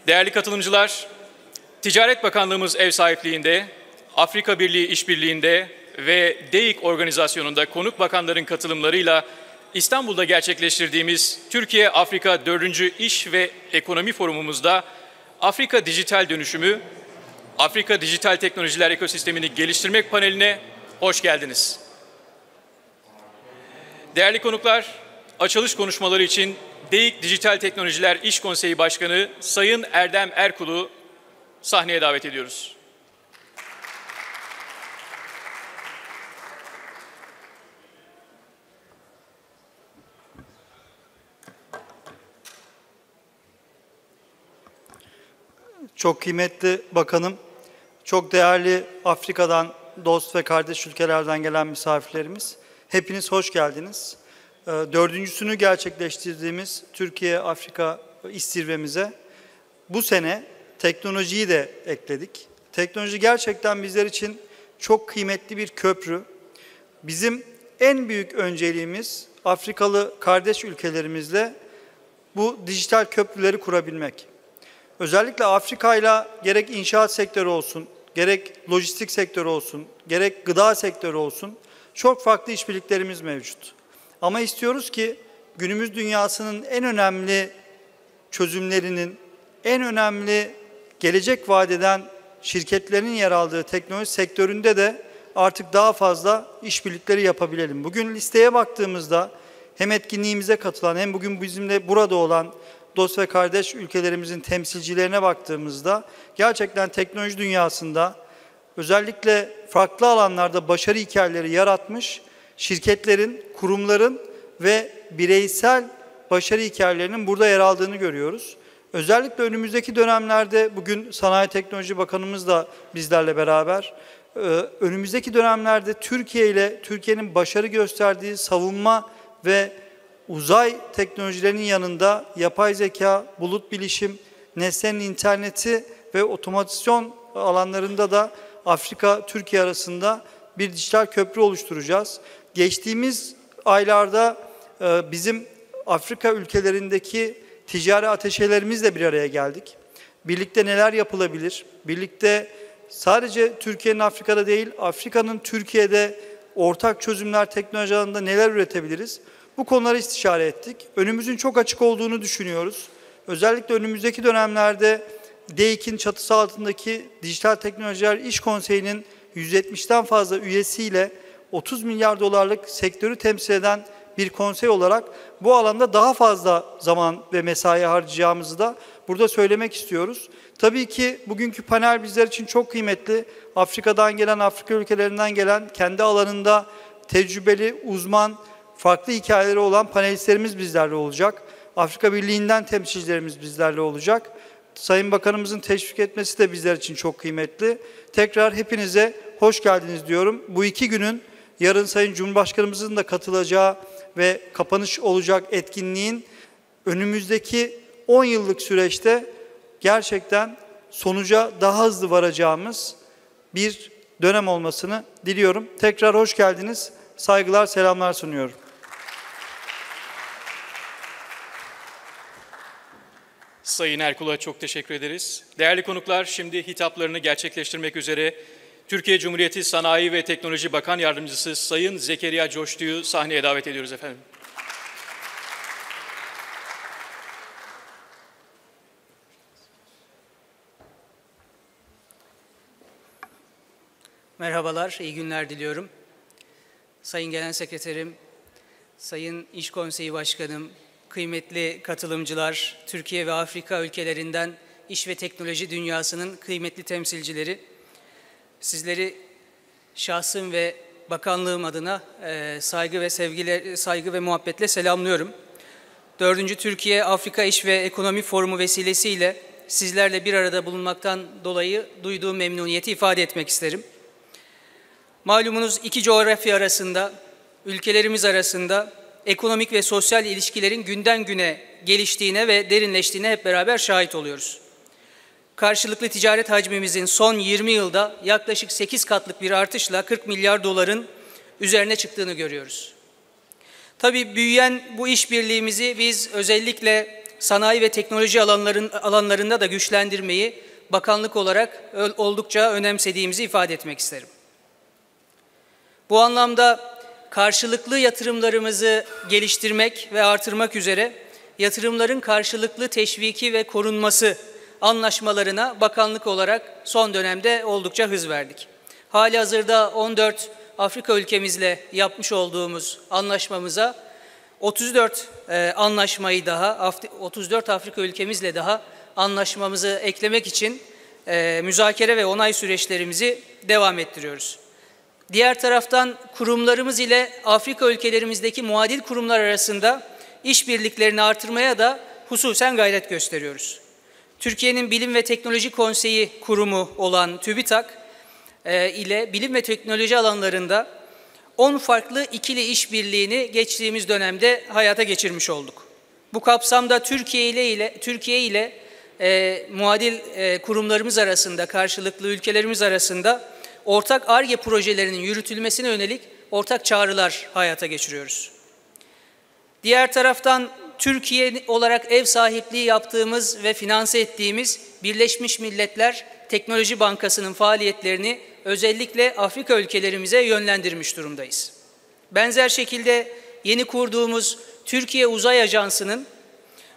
Değerli katılımcılar, Ticaret Bakanlığımız ev sahipliğinde, Afrika Birliği işbirliğinde ve DEİK organizasyonunda konuk bakanların katılımlarıyla İstanbul'da gerçekleştirdiğimiz Türkiye-Afrika 4. İş ve Ekonomi Forumumuzda Afrika Dijital Dönüşümü, Afrika Dijital Teknolojiler Ekosistemini Geliştirmek paneline hoş geldiniz. Değerli konuklar, açılış konuşmaları için DEİK Dijital Teknolojiler İş Konseyi Başkanı Sayın Erdem Erkul'u sahneye davet ediyoruz. Çok kıymetli bakanım, çok değerli Afrika'dan, dost ve kardeş ülkelerden gelen misafirlerimiz, hepiniz hoş geldiniz. Dördüncüsünü gerçekleştirdiğimiz Türkiye-Afrika iş zirvemize bu sene teknolojiyi de ekledik. Teknoloji gerçekten bizler için çok kıymetli bir köprü. Bizim en büyük önceliğimiz Afrikalı kardeş ülkelerimizle bu dijital köprüleri kurabilmek. Özellikle Afrika'yla gerek inşaat sektörü olsun, gerek lojistik sektörü olsun, gerek gıda sektörü olsun çok farklı işbirliklerimiz mevcut. Ama istiyoruz ki günümüz dünyasının en önemli çözümlerinin, en önemli gelecek vaat eden şirketlerin yer aldığı teknoloji sektöründe de artık daha fazla işbirlikleri yapabilelim. Bugün listeye baktığımızda hem etkinliğimize katılan hem bugün bizimle burada olan dost ve kardeş ülkelerimizin temsilcilerine baktığımızda gerçekten teknoloji dünyasında özellikle farklı alanlarda başarı hikayeleri yaratmış şirketlerin, kurumların ve bireysel başarı hikayelerinin burada yer aldığını görüyoruz. Özellikle önümüzdeki dönemlerde bugün Sanayi Teknoloji Bakanımız da bizlerle beraber önümüzdeki dönemlerde Türkiye ile Türkiye'nin başarı gösterdiği savunma ve uzay teknolojilerinin yanında yapay zeka, bulut bilişim, nesnenin interneti ve otomasyon alanlarında da Afrika-Türkiye arasında bir dijital köprü oluşturacağız. Geçtiğimiz aylarda bizim Afrika ülkelerindeki ticari ateşelerimizle bir araya geldik. Birlikte neler yapılabilir? Birlikte sadece Türkiye'nin Afrika'da değil, Afrika'nın Türkiye'de ortak çözümler teknoloji alanında neler üretebiliriz? Bu konuları istişare ettik. Önümüzün çok açık olduğunu düşünüyoruz. Özellikle önümüzdeki dönemlerde DEİK'in çatısı altındaki Dijital Teknolojiler İş Konseyi'nin 170'ten fazla üyesiyle 30 milyar dolarlık sektörü temsil eden bir konsey olarak bu alanda daha fazla zaman ve mesai harcayacağımızı da burada söylemek istiyoruz. Tabii ki bugünkü panel bizler için çok kıymetli. Afrika'dan gelen, Afrika ülkelerinden gelen, kendi alanında tecrübeli, uzman, farklı hikayeleri olan panelistlerimiz bizlerle olacak. Afrika Birliği'nden temsilcilerimiz bizlerle olacak. Sayın Bakanımızın teşvik etmesi de bizler için çok kıymetli. Tekrar hepinize hoş geldiniz diyorum. Bu iki günün yarın Sayın Cumhurbaşkanımızın da katılacağı ve kapanış olacak etkinliğin önümüzdeki 10 yıllık süreçte gerçekten sonuca daha hızlı varacağımız bir dönem olmasını diliyorum. Tekrar hoş geldiniz. Saygılar, selamlar sunuyorum. Sayın Erkul'a çok teşekkür ederiz. Değerli konuklar, şimdi hitaplarını gerçekleştirmek üzere Türkiye Cumhuriyeti Sanayi ve Teknoloji Bakan Yardımcısı Sayın Zekeriya Coştu'yu sahneye davet ediyoruz efendim. Merhabalar, iyi günler diliyorum. Sayın Genel Sekreterim, Sayın İş Konseyi Başkanım, kıymetli katılımcılar, Türkiye ve Afrika ülkelerinden iş ve teknoloji dünyasının kıymetli temsilcileri, sizleri şahsım ve bakanlığım adına saygı ve muhabbetle selamlıyorum. 4. Türkiye-Afrika İş ve Ekonomi Forumu vesilesiyle sizlerle bir arada bulunmaktan dolayı duyduğum memnuniyeti ifade etmek isterim. Malumunuz iki coğrafya arasında, ülkelerimiz arasında ekonomik ve sosyal ilişkilerin günden güne geliştiğine ve derinleştiğine hep beraber şahit oluyoruz. Karşılıklı ticaret hacmimizin son 20 yılda yaklaşık 8 katlık bir artışla 40 milyar doların üzerine çıktığını görüyoruz. Tabii büyüyen bu işbirliğimizi biz özellikle sanayi ve teknoloji alanlarında da güçlendirmeyi bakanlık olarak oldukça önemsediğimizi ifade etmek isterim. Bu anlamda karşılıklı yatırımlarımızı geliştirmek ve artırmak üzere yatırımların karşılıklı teşviki ve korunması anlaşmalarına bakanlık olarak son dönemde oldukça hız verdik. Halihazırda 14 Afrika ülkemizle yapmış olduğumuz anlaşmamıza 34 anlaşmayı daha, 34 Afrika ülkemizle daha anlaşmamızı eklemek için müzakere ve onay süreçlerimizi devam ettiriyoruz. Diğer taraftan kurumlarımız ile Afrika ülkelerimizdeki muadil kurumlar arasında işbirliklerini artırmaya da hususen gayret gösteriyoruz. Türkiye'nin Bilim ve Teknoloji Konseyi kurumu olan TÜBİTAK ile bilim ve teknoloji alanlarında 10 farklı ikili işbirliğini geçtiğimiz dönemde hayata geçirmiş olduk. Bu kapsamda Türkiye ile muadil kurumlarımız arasında, karşılıklı ülkelerimiz arasında ortak Ar-Ge projelerinin yürütülmesine yönelik ortak çağrılar hayata geçiriyoruz. Diğer taraftan Türkiye olarak ev sahipliği yaptığımız ve finanse ettiğimiz Birleşmiş Milletler Teknoloji Bankası'nın faaliyetlerini özellikle Afrika ülkelerimize yönlendirmiş durumdayız. Benzer şekilde yeni kurduğumuz Türkiye Uzay Ajansı'nın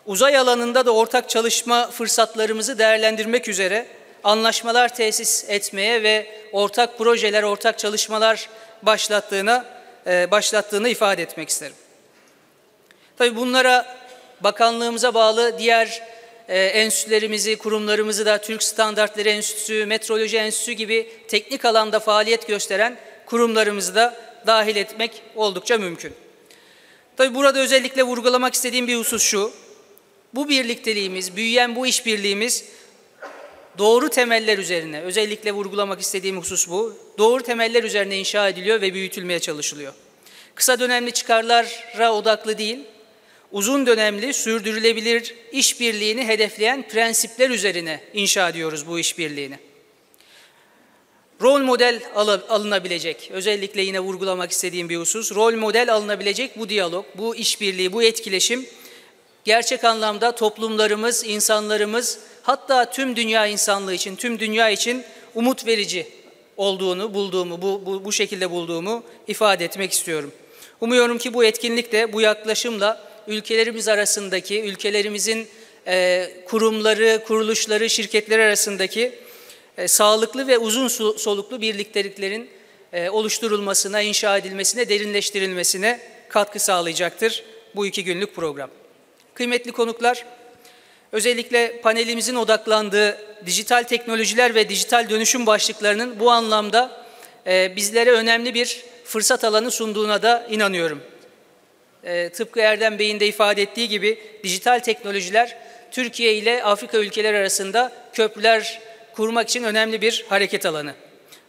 uzay alanında da ortak çalışma fırsatlarımızı değerlendirmek üzere anlaşmalar tesis etmeye ve ortak projeler, ortak çalışmalar başlattığını ifade etmek isterim. Tabii bunlara bakanlığımıza bağlı diğer enstitülerimizi, kurumlarımızı da Türk Standartları Enstitüsü, Metroloji Enstitüsü gibi teknik alanda faaliyet gösteren kurumlarımızı da dahil etmek oldukça mümkün. Tabii burada özellikle vurgulamak istediğim bir husus şu: bu birlikteliğimiz, büyüyen bu işbirliğimiz doğru temeller üzerine, özellikle vurgulamak istediğim husus bu, doğru temeller üzerine inşa ediliyor ve büyütülmeye çalışılıyor. Kısa dönemli çıkarlara odaklı değil, uzun dönemli sürdürülebilir işbirliğini hedefleyen prensipler üzerine inşa ediyoruz bu işbirliğini. Rol model alınabilecek, özellikle yine vurgulamak istediğim bir husus, rol model alınabilecek bu diyalog, bu işbirliği, bu etkileşim gerçek anlamda toplumlarımız, insanlarımız, hatta tüm dünya insanlığı için, tüm dünya için umut verici olduğunu bu şekilde bulduğumu ifade etmek istiyorum. Umuyorum ki bu etkinlikte, bu yaklaşımla ülkelerimiz arasındaki, ülkelerimizin kurumları, kuruluşları, şirketleri arasındaki sağlıklı ve uzun soluklu birlikteliklerin oluşturulmasına, inşa edilmesine, derinleştirilmesine katkı sağlayacaktır bu 2 günlük program. Kıymetli konuklar, özellikle panelimizin odaklandığı dijital teknolojiler ve dijital dönüşüm başlıklarının bu anlamda bizlere önemli bir fırsat alanı sunduğuna da inanıyorum. Tıpkı Erdem Bey'in de ifade ettiği gibi dijital teknolojiler Türkiye ile Afrika ülkeleri arasında köprüler kurmak için önemli bir hareket alanı.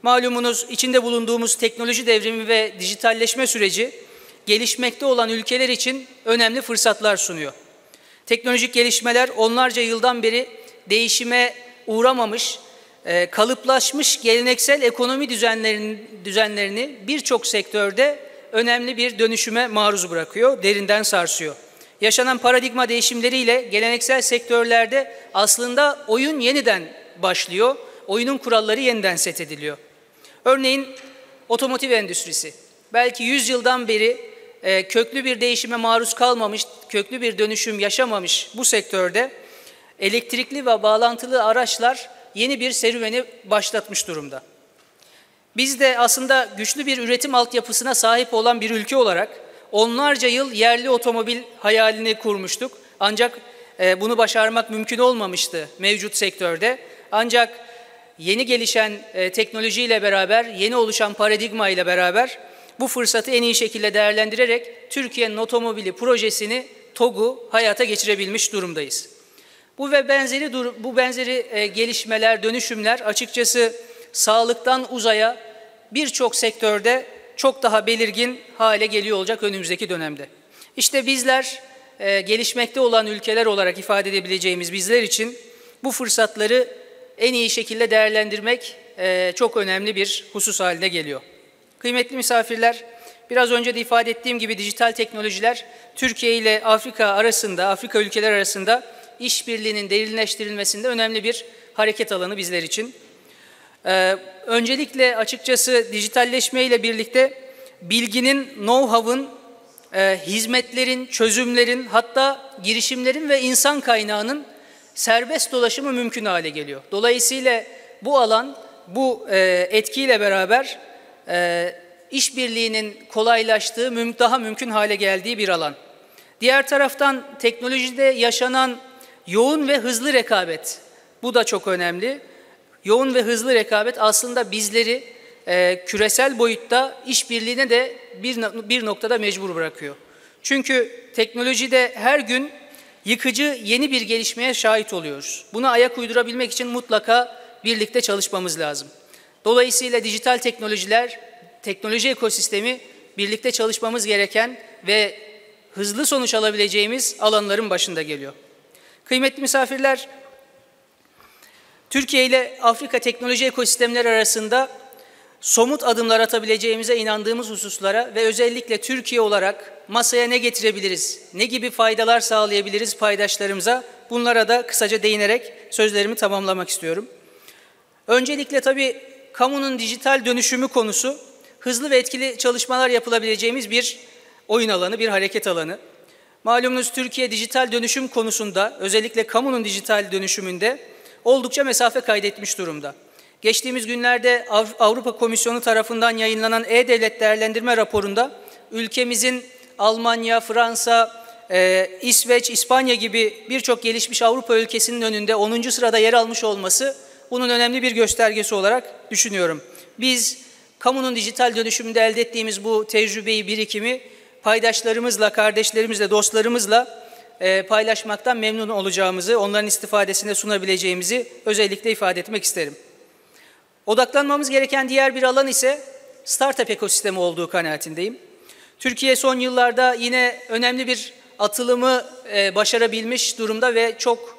Malumunuz içinde bulunduğumuz teknoloji devrimi ve dijitalleşme süreci gelişmekte olan ülkeler için önemli fırsatlar sunuyor. Teknolojik gelişmeler onlarca yıldan beri değişime uğramamış, kalıplaşmış geleneksel ekonomi düzenlerini birçok sektörde önemli bir dönüşüme maruz bırakıyor, derinden sarsıyor. Yaşanan paradigma değişimleriyle geleneksel sektörlerde aslında oyun yeniden başlıyor, oyunun kuralları yeniden set ediliyor. Örneğin otomotiv endüstrisi, belki 100 yıldan beri köklü bir değişime maruz kalmamış, köklü bir dönüşüm yaşamamış bu sektörde elektrikli ve bağlantılı araçlar yeni bir serüveni başlatmış durumda. Biz de aslında güçlü bir üretim altyapısına sahip olan bir ülke olarak onlarca yıl yerli otomobil hayalini kurmuştuk. Ancak bunu başarmak mümkün olmamıştı mevcut sektörde. Ancak yeni gelişen teknolojiyle beraber, yeni oluşan paradigma ile beraber bu fırsatı en iyi şekilde değerlendirerek Türkiye'nin otomobili projesini, TOG'u hayata geçirebilmiş durumdayız. Bu benzeri gelişmeler, dönüşümler açıkçası sağlıktan uzaya birçok sektörde çok daha belirgin hale geliyor olacak önümüzdeki dönemde. İşte bizler gelişmekte olan ülkeler olarak ifade edebileceğimiz bizler için bu fırsatları en iyi şekilde değerlendirmek çok önemli bir husus haline geliyor. Kıymetli misafirler, Biraz önce de ifade ettiğim gibi dijital teknolojiler Türkiye ile Afrika arasında, Afrika ülkeler arasında işbirliğinin derinleştirilmesinde önemli bir hareket alanı bizler için. Öncelikle açıkçası dijitalleşme ile birlikte bilginin, know-how'ın, hizmetlerin, çözümlerin, hatta girişimlerin ve insan kaynağının serbest dolaşımı mümkün hale geliyor. Dolayısıyla bu alan, bu etkiyle beraber işbirliğinin kolaylaştığı, daha mümkün hale geldiği bir alan. Diğer taraftan teknolojide yaşanan yoğun ve hızlı rekabet, bu da çok önemli. Yoğun ve hızlı rekabet aslında bizleri küresel boyutta işbirliğine de bir noktada mecbur bırakıyor. Çünkü teknolojide her gün yıkıcı yeni bir gelişmeye şahit oluyoruz. Buna ayak uydurabilmek için mutlaka birlikte çalışmamız lazım. Dolayısıyla dijital teknolojiler, teknoloji ekosistemi birlikte çalışmamız gereken ve hızlı sonuç alabileceğimiz alanların başında geliyor. Kıymetli misafirler, Türkiye ile Afrika teknoloji ekosistemleri arasında somut adımlar atabileceğimize inandığımız hususlara ve özellikle Türkiye olarak masaya ne getirebiliriz, ne gibi faydalar sağlayabiliriz paydaşlarımıza, bunlara da kısaca değinerek sözlerimi tamamlamak istiyorum. Öncelikle tabii kamunun dijital dönüşümü konusu, hızlı ve etkili çalışmalar yapılabileceğimiz bir oyun alanı, bir hareket alanı. Malumunuz Türkiye dijital dönüşüm konusunda, özellikle kamunun dijital dönüşümünde oldukça mesafe kaydetmiş durumda. Geçtiğimiz günlerde Avrupa Komisyonu tarafından yayınlanan E-Devlet Değerlendirme raporunda ülkemizin Almanya, Fransa, İsveç, İspanya gibi birçok gelişmiş Avrupa ülkesinin önünde 10. sırada yer almış olması bunun önemli bir göstergesi olarak düşünüyorum. Biz kamunun dijital dönüşümünde elde ettiğimiz bu tecrübeyi, birikimi paydaşlarımızla, kardeşlerimizle, dostlarımızla paylaşmaktan memnun olacağımızı, onların istifadesine sunabileceğimizi özellikle ifade etmek isterim. Odaklanmamız gereken diğer bir alan ise startup ekosistemi olduğu kanaatindeyim. Türkiye son yıllarda yine önemli bir atılımı başarabilmiş durumda ve çok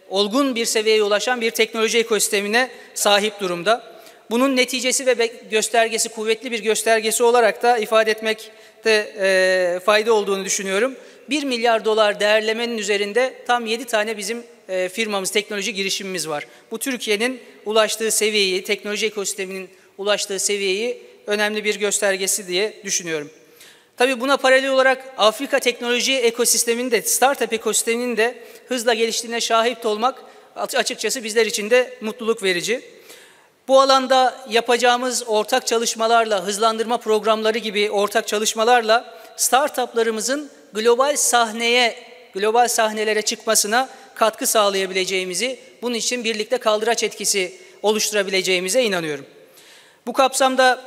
olgun bir seviyeye ulaşan bir teknoloji ekosistemine sahip durumda. Bunun neticesi ve göstergesi, kuvvetli bir göstergesi olarak da ifade etmekte fayda olduğunu düşünüyorum. 1 milyar dolar değerlemenin üzerinde tam 7 tane bizim firmamız, teknoloji girişimimiz var. Bu Türkiye'nin ulaştığı seviyeyi, teknoloji ekosisteminin ulaştığı seviyeyi önemli bir göstergesi diye düşünüyorum. Tabii buna paralel olarak Afrika teknoloji ekosisteminin de, startup ekosisteminin de hızla geliştiğine şahit olmak açıkçası bizler için de mutluluk verici. Bu alanda yapacağımız ortak çalışmalarla, hızlandırma programları gibi ortak çalışmalarla startuplarımızın global sahnelere çıkmasına katkı sağlayabileceğimizi, bunun için birlikte kaldıraç etkisi oluşturabileceğimize inanıyorum. Bu kapsamda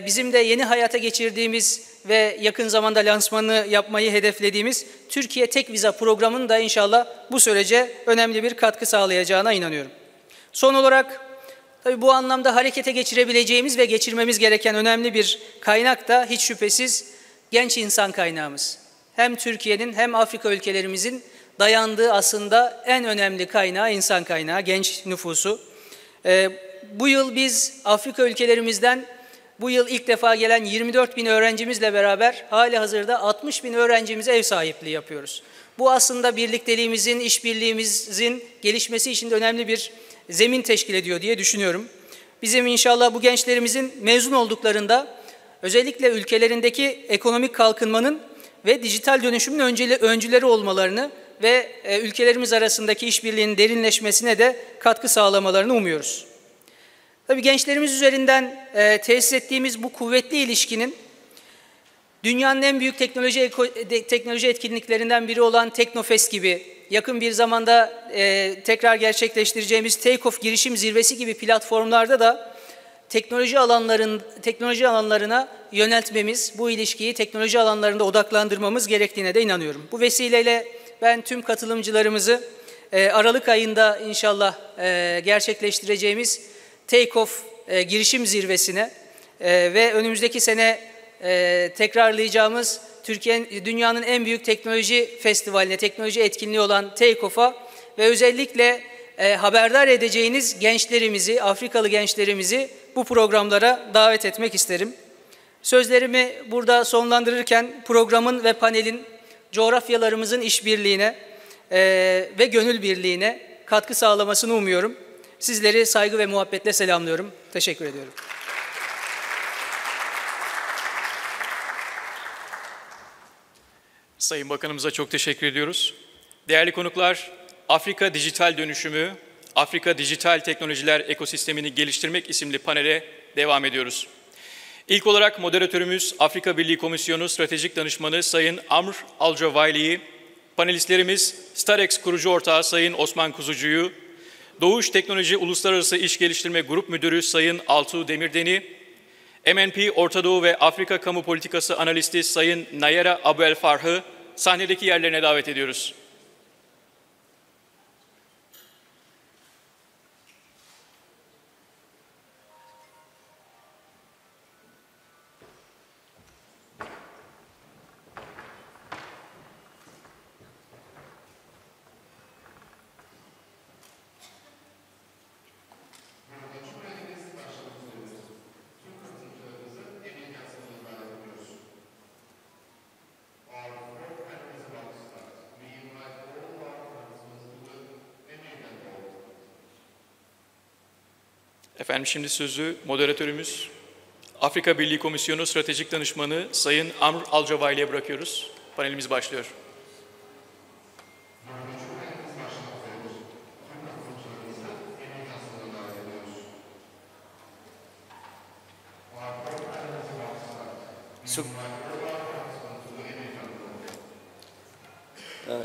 bizim de yeni hayata geçirdiğimiz ve yakın zamanda lansmanını yapmayı hedeflediğimiz Türkiye Tek Viza programının da inşallah bu sürece önemli bir katkı sağlayacağına inanıyorum. Son olarak tabii bu anlamda harekete geçirebileceğimiz ve geçirmemiz gereken önemli bir kaynak da hiç şüphesiz genç insan kaynağımız. Hem Türkiye'nin hem Afrika ülkelerimizin dayandığı aslında en önemli kaynağı insan kaynağı, genç nüfusu. Bu yıl biz Afrika ülkelerimizden bu yıl ilk defa gelen 24 bin öğrencimizle beraber hali hazırda 60 bin öğrencimize ev sahipliği yapıyoruz. Bu aslında birlikteliğimizin, işbirliğimizin gelişmesi için de önemli bir zemin teşkil ediyor diye düşünüyorum. Bizim inşallah bu gençlerimizin mezun olduklarında özellikle ülkelerindeki ekonomik kalkınmanın ve dijital dönüşümün öncüleri olmalarını ve ülkelerimiz arasındaki işbirliğinin derinleşmesine de katkı sağlamalarını umuyoruz. Tabii gençlerimiz üzerinden tesis ettiğimiz bu kuvvetli ilişkinin dünyanın en büyük teknoloji etkinliklerinden biri olan Teknofest gibi, yakın bir zamanda tekrar gerçekleştireceğimiz Take-Off girişim zirvesi gibi platformlarda da teknoloji alanlarına yöneltmemiz, bu ilişkiyi teknoloji alanlarında odaklandırmamız gerektiğine de inanıyorum. Bu vesileyle ben tüm katılımcılarımızı Aralık ayında inşallah gerçekleştireceğimiz Take-Off girişim zirvesine ve önümüzdeki sene tekrarlayacağımız dünyanın en büyük teknoloji festivaline, teknoloji etkinliği olan Take-Off'a ve özellikle haberdar edeceğiniz gençlerimizi, Afrikalı gençlerimizi bu programlara davet etmek isterim. Sözlerimi burada sonlandırırken programın ve panelin coğrafyalarımızın işbirliğine ve gönül birliğine katkı sağlamasını umuyorum. Sizleri saygı ve muhabbetle selamlıyorum. Teşekkür ediyorum. Sayın Bakanımıza çok teşekkür ediyoruz. Değerli konuklar, Afrika Dijital Dönüşümü, Afrika Dijital Teknolojiler Ekosistemini Geliştirmek isimli panele devam ediyoruz. İlk olarak moderatörümüz Afrika Birliği Komisyonu Stratejik Danışmanı Sayın Amr Alcavayli'yi, panelistlerimiz Starex kurucu ortağı Sayın Osman Kuzucu'yu, Doğuş Teknoloji Uluslararası İş Geliştirme Grup Müdürü Sayın Altuğ Demirden'i, MNP Orta Doğu ve Afrika Kamu Politikası Analisti Sayın Nayera Abuelfarh'ı sahnedeki yerlerine davet ediyoruz. Efendim şimdi sözü moderatörümüz Afrika Birliği Komisyonu Stratejik Danışmanı Sayın Amr Alcavayli'ye bırakıyoruz. Panelimiz başlıyor.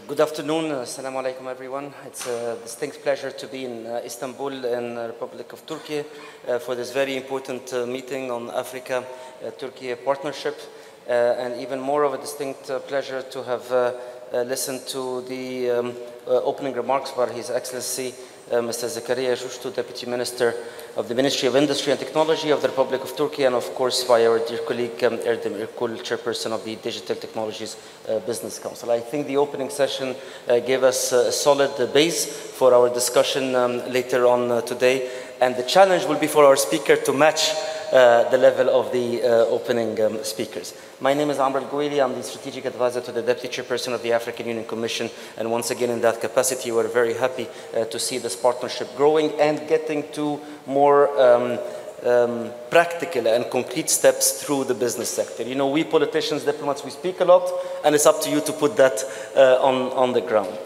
Good afternoon. Assalamu alaikum, everyone. It's a distinct pleasure to be in Istanbul in the Republic of Turkey for this very important meeting on Africa-Turkey partnership, and even more of a distinct pleasure to have listened to the opening remarks by His Excellency Mr. Zakaria Shushtu, Deputy Minister of the Ministry of Industry and Technology of the Republic of Turkey, and of course by our dear colleague Erdem Irkul, Chairperson of the Digital Technologies Business Council. I think the opening session gave us a solid base for our discussion later on today, and the challenge will be for our speaker to match the level of the opening speakers. My name is Amr Al-Gouili. I'm the Strategic Advisor to the Deputy Chairperson of the African Union Commission, and once again in that capacity we're very happy to see this partnership growing and getting to more practical and concrete steps through the business sector. You know, we politicians, diplomats, we speak a lot, and it's up to you to put that on the ground.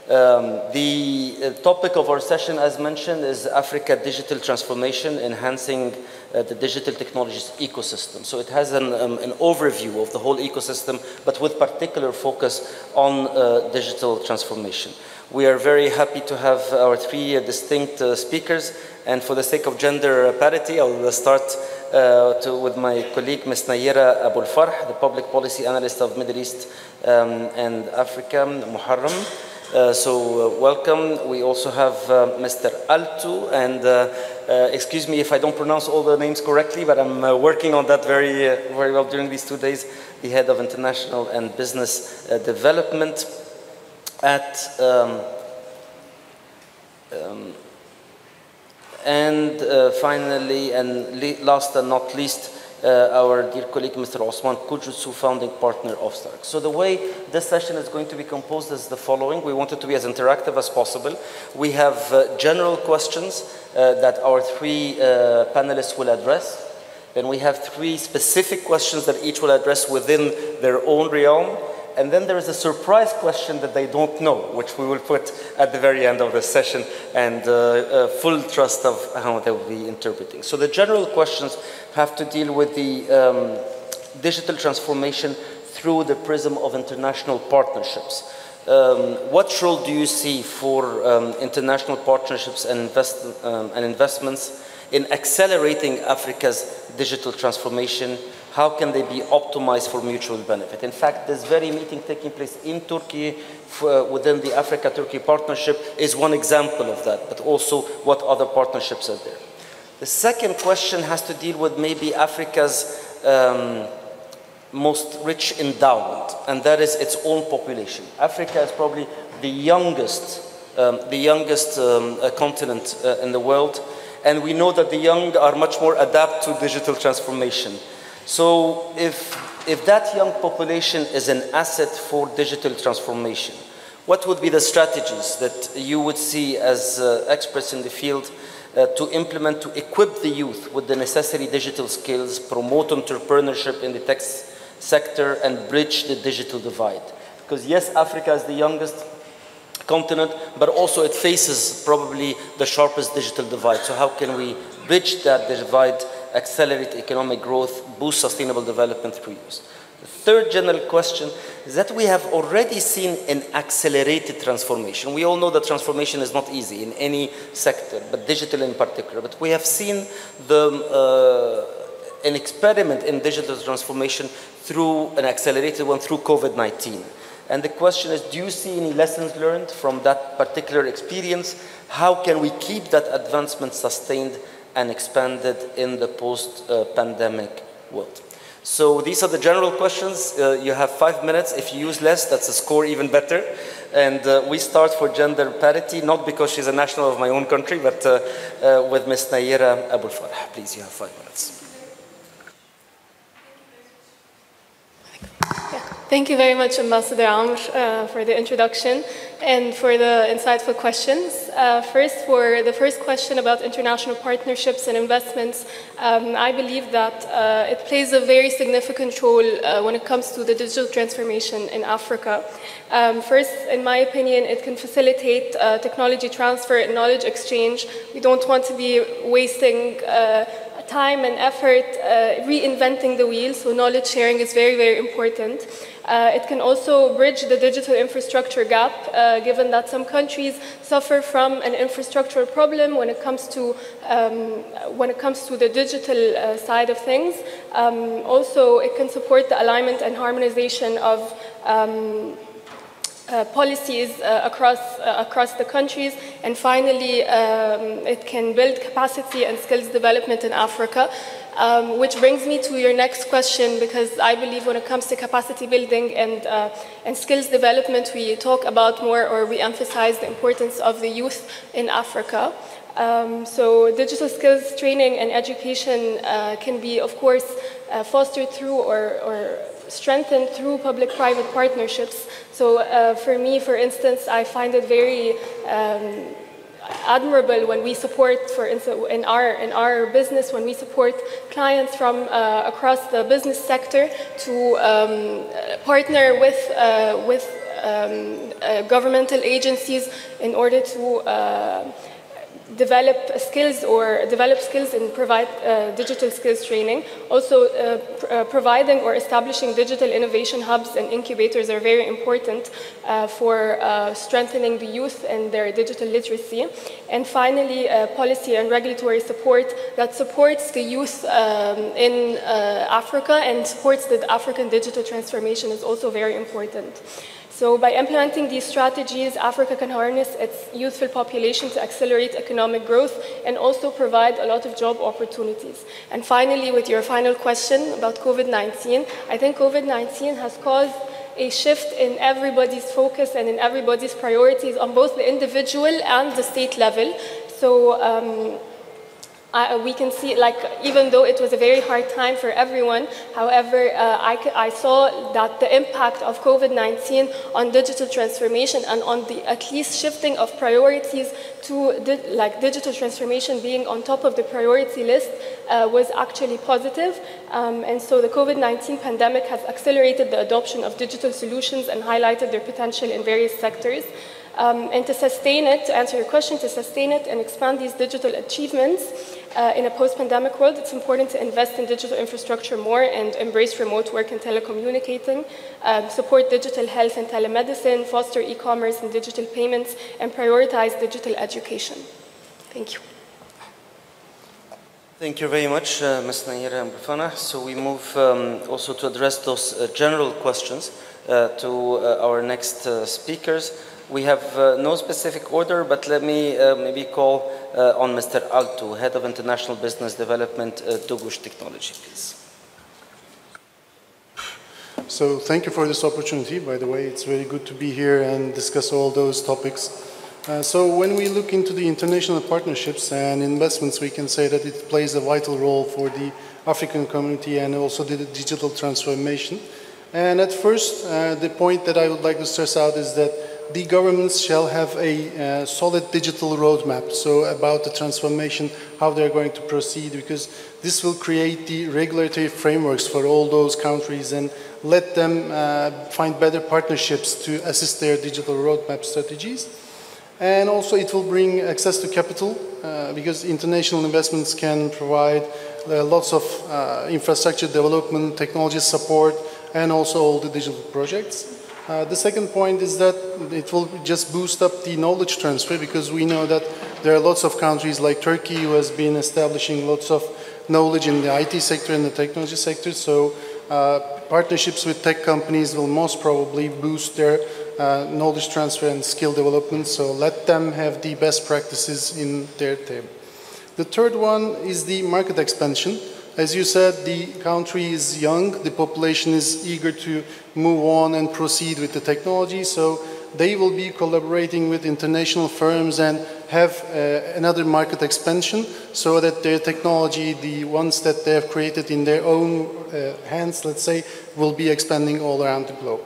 The topic of our session, as mentioned, is Africa Digital Transformation, enhancing the digital technologies ecosystem. So it has an overview of the whole ecosystem, but with particular focus on digital transformation. We are very happy to have our three distinct speakers, and for the sake of gender parity, I will start with my colleague, Ms. Nayera Abuelfarh, the Public Policy Analyst of Middle East and Africa, Muharram. Welcome. We also have Mr. Altu, and excuse me if I don't pronounce all the names correctly, but I'm working on that very well during these 2 days, the Head of International and Business Development at finally, and last and not least, our dear colleague, Mr. Osman Kuzucu, founding partner of Stark. So the way this session is going to be composed is the following. We want it to be as interactive as possible. We have general questions that our three panelists will address. Then we have three specific questions that each will address within their own realm. And then there is a surprise question that they don't know, which we will put at the very end of the session, and full trust of how they will be interpreting. So the general questions have to deal with the digital transformation through the prism of international partnerships. What role do you see for international partnerships and investments in accelerating Africa's digital transformation? How can they be optimized for mutual benefit? In fact, this very meeting taking place in Turkey within the Africa-Turkey partnership is one example of that, but also what other partnerships are there. The second question has to deal with maybe Africa's most rich endowment, and that is its own population. Africa is probably the youngest continent in the world, and we know that the young are much more adept to digital transformation. So if that young population is an asset for digital transformation, what would be the strategies that you would see as experts in the field to implement, to equip the youth with the necessary digital skills, promote entrepreneurship in the tech sector, and bridge the digital divide? Because yes, Africa is the youngest continent, but also it faces probably the sharpest digital divide. So how can we bridge that divide, accelerate economic growth, boost sustainable development through use? The third general question is that we have already seen an accelerated transformation. We all know that transformation is not easy in any sector, but digital in particular. But we have seen an experiment in digital transformation through an accelerated one through COVID-19. And the question is, do you see any lessons learned from that particular experience? How can we keep that advancement sustained and expanded in the post-pandemic world? So these are the general questions. You have 5 minutes. If you use less, that's a score even better. And we start for gender parity, not because she's a national of my own country, but with Ms. Nayera Abul Farah. Please, you have 5 minutes. Thank you very much, Ambassador Amr, for the introduction and for the insightful questions. First, for the first question about international partnerships and investments, I believe that it plays a very significant role when it comes to the digital transformation in Africa. First, in my opinion, it can facilitate technology transfer and knowledge exchange. We don't want to be wasting time and effort reinventing the wheel, so knowledge sharing is very, very important. It can also bridge the digital infrastructure gap, given that some countries suffer from an infrastructural problem when it comes to the digital side of things. Also, it can support the alignment and harmonization of policies across the countries, and finally, it can build capacity and skills development in Africa. Which brings me to your next question, because I believe when it comes to capacity building and skills development, we talk about more, or we emphasize the importance of the youth in Africa. So digital skills training and education can be, of course, fostered through or strengthened through public-private partnerships. So for me, for instance, I find it very admirable when we support, for instance, in our business, when we support clients from across the business sector to partner with governmental agencies in order to develop skills and provide digital skills training. Also, providing or establishing digital innovation hubs and incubators are very important for strengthening the youth and their digital literacy. And finally, policy and regulatory support that supports the youth in Africa and supports the African digital transformation is also very important. So by implementing these strategies, Africa can harness its youthful population to accelerate economic growth and also provide a lot of job opportunities. And finally, with your final question about COVID-19, I think COVID-19 has caused a shift in everybody's focus and in everybody's priorities on both the individual and the state level. So we can see, like, even though it was a very hard time for everyone, however, I saw that the impact of COVID-19 on digital transformation and on the at least shifting of priorities to digital transformation being on top of the priority list was actually positive. And so the COVID-19 pandemic has accelerated the adoption of digital solutions and highlighted their potential in various sectors. And to sustain it, to answer your question, to sustain it and expand these digital achievements in a post-pandemic world, it's important to invest in digital infrastructure more and embrace remote work and telecommunicating, support digital health and telemedicine, foster e-commerce and digital payments, and prioritize digital education. Thank you. Thank you very much, Ms. Nayera Mbufana. So we move also to address those general questions to our next speakers. We have no specific order, but let me maybe call on Mr. Alto, Head of International Business Development, Dogush Technology, please. So thank you for this opportunity. By the way, it's very good to be here and discuss all those topics. So when we look into the international partnerships and investments, we can say that it plays a vital role for the African community and also the digital transformation. And at first, the point that I would like to stress out is that the governments shall have a solid digital roadmap, so about the transformation, how they're going to proceed, because this will create the regulatory frameworks for all those countries and let them find better partnerships to assist their digital roadmap strategies. And also it will bring access to capital, because international investments can provide lots of infrastructure development, technology support, and also all the digital projects. The second point is that it will just boost up the knowledge transfer, because we know that there are lots of countries like Turkey who has been establishing lots of knowledge in the IT sector and the technology sector. So partnerships with tech companies will most probably boost their knowledge transfer and skill development. So let them have the best practices in their team. The third one is the market expansion. As you said, the country is young, the population is eager to move on and proceed with the technology, so they will be collaborating with international firms and have another market expansion so that their technology, the ones that they have created in their own hands, let's say, will be expanding all around the globe.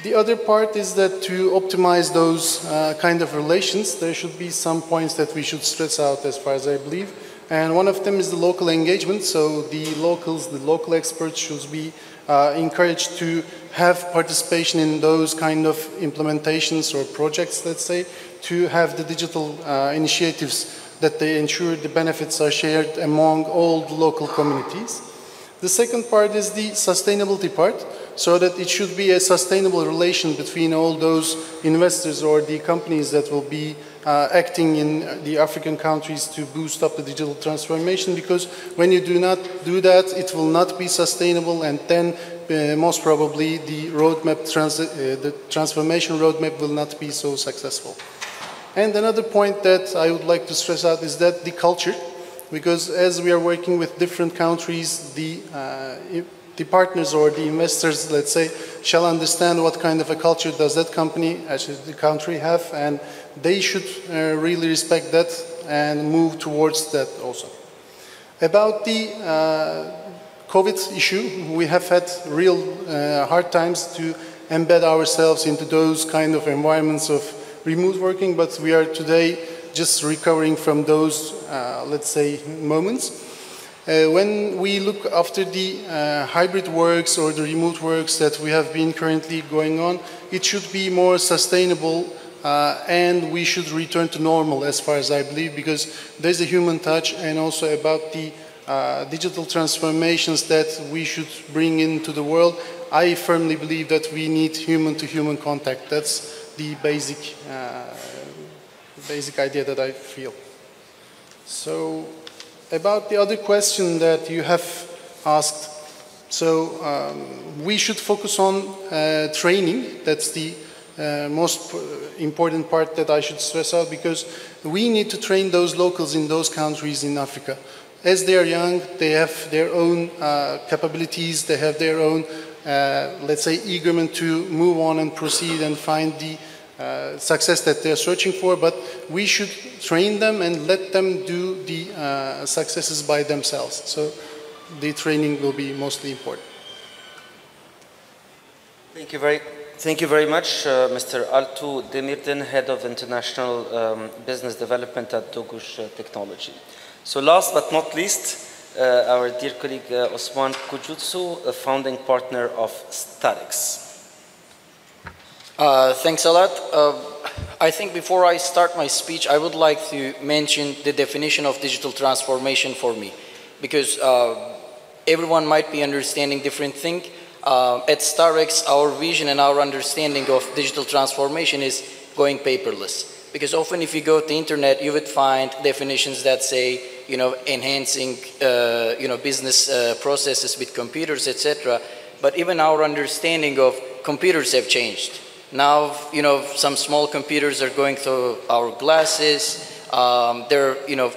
The other part is that to optimize those kind of relations, there should be some points that we should stress out as far as I believe. And one of them is the local engagement. So the locals, the local experts should be encouraged to have participation in those kind of implementations or projects, let's say, to have the digital initiatives that they ensure the benefits are shared among all the local communities. The second part is the sustainability part, so that it should be a sustainable relation between all those investors or the companies that will be acting in the African countries to boost up the digital transformation, because when you do not do that, it will not be sustainable, and then most probably the roadmap, the transformation roadmap will not be so successful. And another point that I would like to stress out is that the culture, because as we are working with different countries, the partners or the investors, let's say, shall understand what kind of a culture does that company, actually the country have, and they should really respect that and move towards that also. About the COVID issue, we have had real hard times to embed ourselves into those kind of environments of remote working, but we are today just recovering from those, let's say, moments. When we look after the hybrid works or the remote works that we have been currently going on, it should be more sustainable and we should return to normal as far as I believe, because there's a human touch, and also about the digital transformations that we should bring into the world. I firmly believe that we need human-to-human contact. That's the basic idea that I feel. So, about the other question that you have asked, so we should focus on training. That's the most important part that I should stress out, because we need to train those locals in those countries in Africa. As they are young, they have their own capabilities, they have their own, let's say, eagerness to move on and proceed and find the success that they're searching for, but we should train them and let them do the successes by themselves. So the training will be mostly important. Thank you very much, Mr. Altu Demirden, Head of International Business Development at Dönüşüm Technology. So last but not least, our dear colleague Osman Kujutsu, a founding partner of Starex. Thanks a lot. I think before I start my speech, I would like to mention the definition of digital transformation for me, because everyone might be understanding different things. At Starex, our vision and our understanding of digital transformation is going paperless. Because often if you go to the internet, you would find definitions that say, enhancing, business processes with computers, etc. But even our understanding of computers have changed. Now, some small computers are going through our glasses.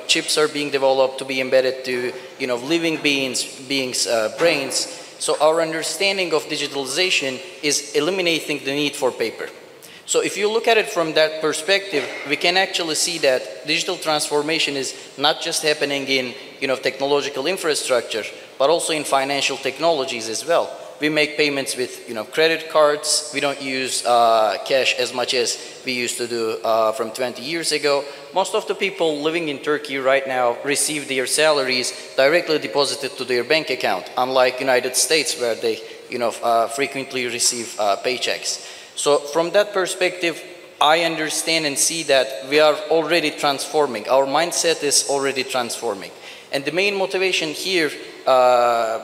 Chips are being developed to be embedded to, living beings' brains. So our understanding of digitalization is eliminating the need for paper. So if you look at it from that perspective, we can actually see that digital transformation is not just happening in, technological infrastructure, but also in financial technologies as well. We make payments with, credit cards. We don't use cash as much as we used to do from 20 years ago. Most of the people living in Turkey right now receive their salaries directly deposited to their bank account, unlike United States where they, frequently receive paychecks. So from that perspective, I understand and see that we are already transforming. Our mindset is already transforming. And the main motivation here,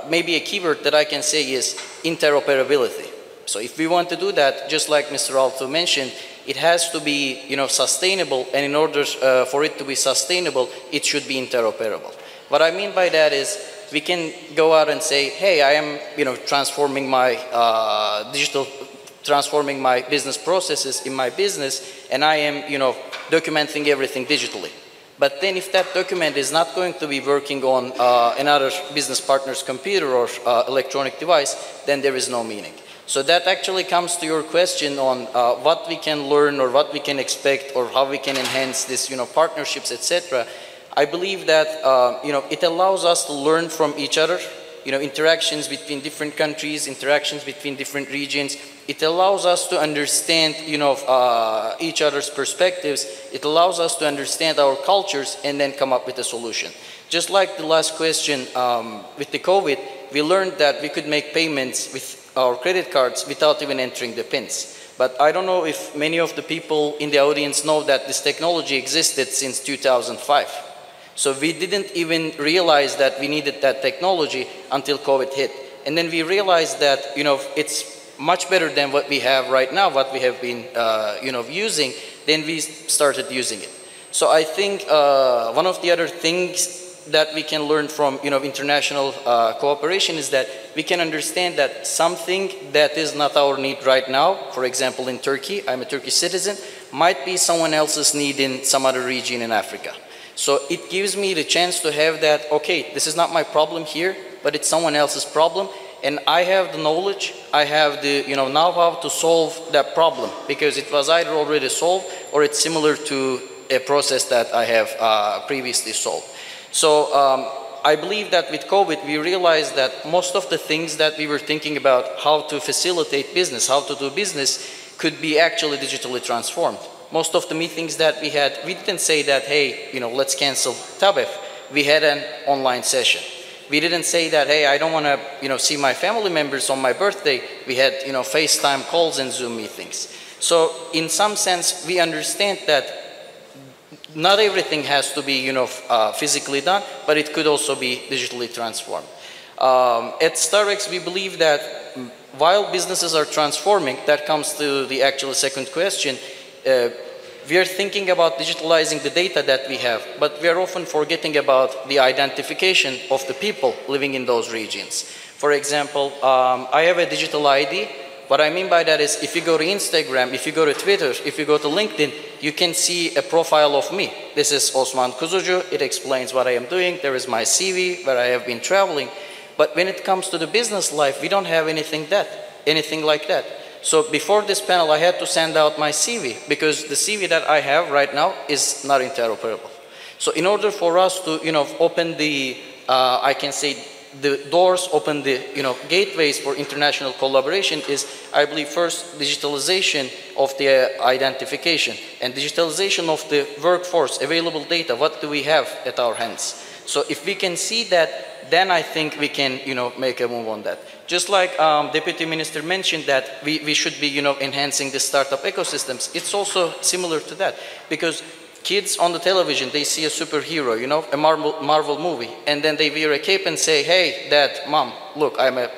maybe a keyword that I can say is interoperability. So if we want to do that, just like Mr. Alto mentioned, it has to be, sustainable, and in order for it to be sustainable, it should be interoperable. What I mean by that is we can go out and say, hey, I am, transforming my transforming my business processes in my business, and I am, documenting everything digitally. But then if that document is not going to be working on another business partner's computer or electronic device, then there is no meaning. So that actually comes to your question on what we can learn or what we can expect or how we can enhance this, partnerships, etc. I believe that, it allows us to learn from each other, interactions between different countries, interactions between different regions. It allows us to understand, each other's perspectives. It allows us to understand our cultures and then come up with a solution. Just like the last question with the COVID, we learned that we could make payments with our credit cards without even entering the PINs. But I don't know if many of the people in the audience know that this technology existed since 2005. So we didn't even realize that we needed that technology until COVID hit. And then we realized that, it's much better than what we have right now, what we have been, using, then we started using it. So I think one of the other things that we can learn from, international cooperation is that we can understand that something that is not our need right now, for example, in Turkey, I'm a Turkish citizen, might be someone else's need in some other region in Africa. So it gives me the chance to have that, okay, this is not my problem here, but it's someone else's problem. And I have the knowledge, I have the know-how to solve that problem, because it was either already solved or it's similar to a process that I have previously solved. So I believe that with COVID, we realized that most of the things that we were thinking about how to facilitate business, how to do business, could be actually digitally transformed. Most of the meetings that we had, we didn't say that, hey, let's cancel Tabef. We had an online session. We didn't say that, hey, I don't want to, see my family members on my birthday. We had, FaceTime calls and Zoom meetings. So in some sense, we understand that not everything has to be, physically done, but it could also be digitally transformed. At Starbucks, we believe that while businesses are transforming, that comes to the actual second question, we are thinking about digitalizing the data that we have, but we are often forgetting about the identification of the people living in those regions. For example, I have a digital ID. What I mean by that is if you go to Instagram, if you go to Twitter, if you go to LinkedIn, you can see a profile of me. This is Osman Kuzucu. It explains what I am doing. There is my CV, where I have been traveling. But when it comes to the business life, we don't have anything like that. So before this panel, I had to send out my CV because the CV that I have right now is not interoperable. So in order for us to, open the, I can say, the doors, open the, gateways for international collaboration is, I believe, first, digitalization of the identification and digitalization of the workforce, available data. What do we have at our hands? So if we can see that, then I think we can, make a move on that. Just like Deputy Minister mentioned that we should be, enhancing the startup ecosystems. It's also similar to that because kids on the television, they see a superhero, a Marvel movie, and then they wear a cape and say, hey, Dad, Mom, look, I'm a,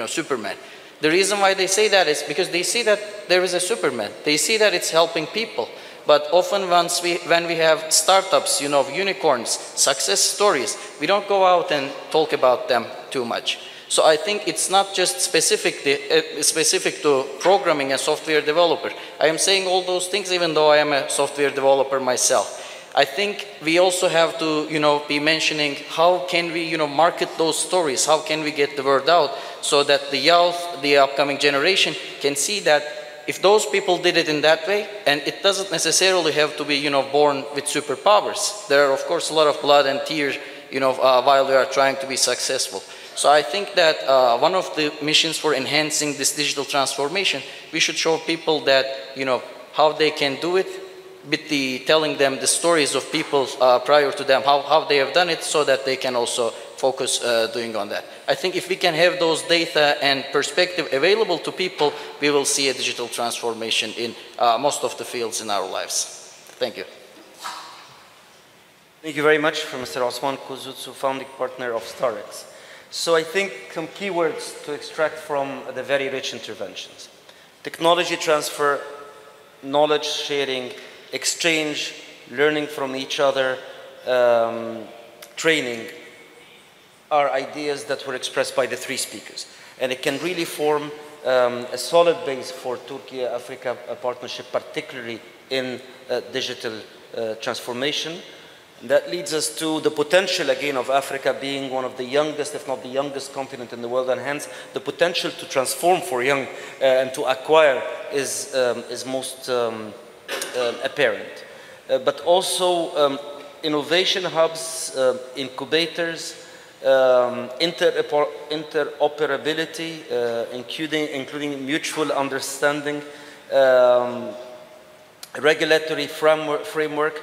Superman. The reason why they say that is because they see that there is a Superman. They see that it's helping people. But often when we have startups, unicorns, success stories, we don't go out and talk about them too much. So I think it's not just specific to programming and software developer. I am saying all those things even though I am a software developer myself. I think we also have to, be mentioning how can we, market those stories? How can we get the word out so that the youth, the upcoming generation can see that if those people did it in that way, and it doesn't necessarily have to be, born with superpowers. There are, of course, a lot of blood and tears, while we are trying to be successful. So I think that one of the missions for enhancing this digital transformation, we should show people that, how they can do it, telling them the stories of people prior to them, how they have done it, so that they can also focus doing on that. I think if we can have those data and perspective available to people, we will see a digital transformation in most of the fields in our lives. Thank you. Thank you very much for Mr. Osman Kuzutsu, founding partner of StarX. So I think some keywords to extract from the very rich interventions. Technology transfer, knowledge sharing, exchange, learning from each other, training, are ideas that were expressed by the three speakers. And it can really form a solid base for Türkiye-Afrika partnership, particularly in digital transformation. And that leads us to the potential, again, of Africa being one of the youngest, if not the youngest continent in the world, and hence the potential to transform for young and to acquire is most apparent. But also innovation hubs, incubators, interoperability, including mutual understanding, regulatory framework,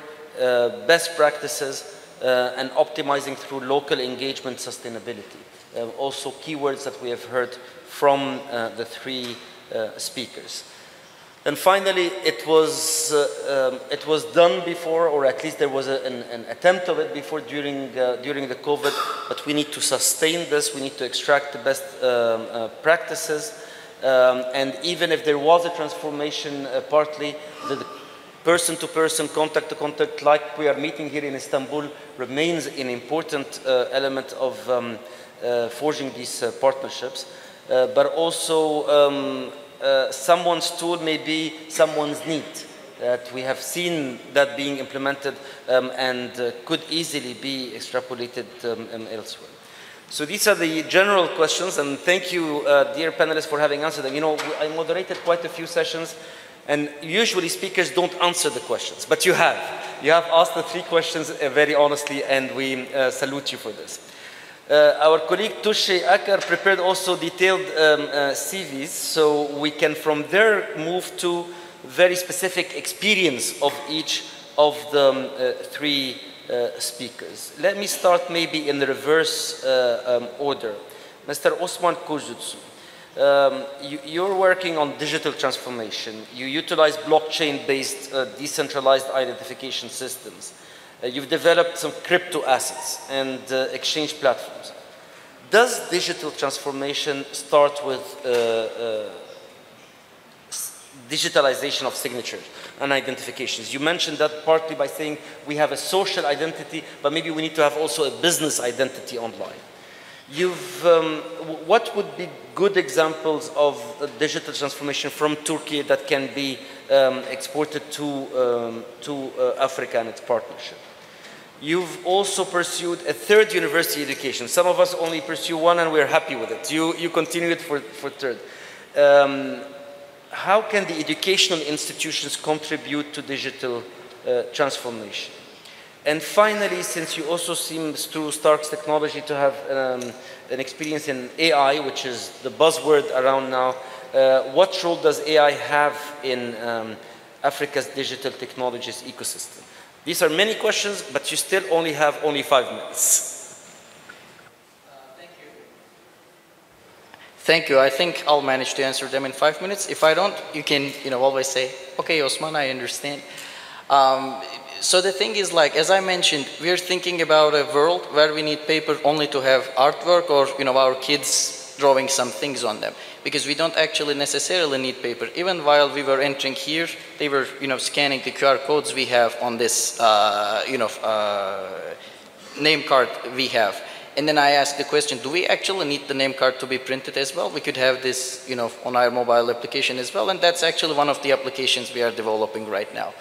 best practices, and optimizing through local engagement sustainability. Also keywords that we have heard from the three speakers. And finally, it was done before, or at least there was an attempt of it before during the COVID, but we need to sustain this, we need to extract the best practices, and even if there was a transformation partly, the person-to-person, contact-to-contact, like we are meeting here in Istanbul, remains an important element of forging these partnerships, but also someone's tool may be someone's need. That we have seen that being implemented and could easily be extrapolated elsewhere. So these are the general questions, and thank you, dear panelists, for having answered them. I moderated quite a few sessions, and usually speakers don't answer the questions, but you have. You have asked the three questions very honestly, and we salute you for this. Our colleague Tushe Akar prepared also detailed CVs, so we can from there move to very specific experience of each of the three speakers. Let me start maybe in the reverse order. Mr. Osman Kuzutsu, you're working on digital transformation. You utilize blockchain-based decentralized identification systems. You've developed some crypto assets and exchange platforms. Does digital transformation start with digitalization of signatures and identifications? You mentioned that partly by saying we have a social identity, but maybe we need to have also a business identity online. What would be good examples of digital transformation from Turkey that can be exported to Africa and its partnership? You've also pursued a third university education. Some of us only pursue one and we're happy with it. You continue it for third. How can the educational institutions contribute to digital transformation? And finally, since you also seem through StarX Technology to have an experience in AI, which is the buzzword around now, what role does AI have in Africa's digital technologies ecosystem? These are many questions, but you still only have 5 minutes. Thank you. Thank you. I think I'll manage to answer them in 5 minutes. If I don't, you can always say, okay, Osman, I understand. So the thing is, like, as I mentioned, we're thinking about a world where we need paper only to have artwork or, our kids drawing some things on them. Because we don't actually necessarily need paper. Even while we were entering here, they were, scanning the QR codes we have on this, name card we have. And then I asked the question, do we actually need the name card to be printed as well? We could have this, on our mobile application as well. And that's actually one of the applications we are developing right now.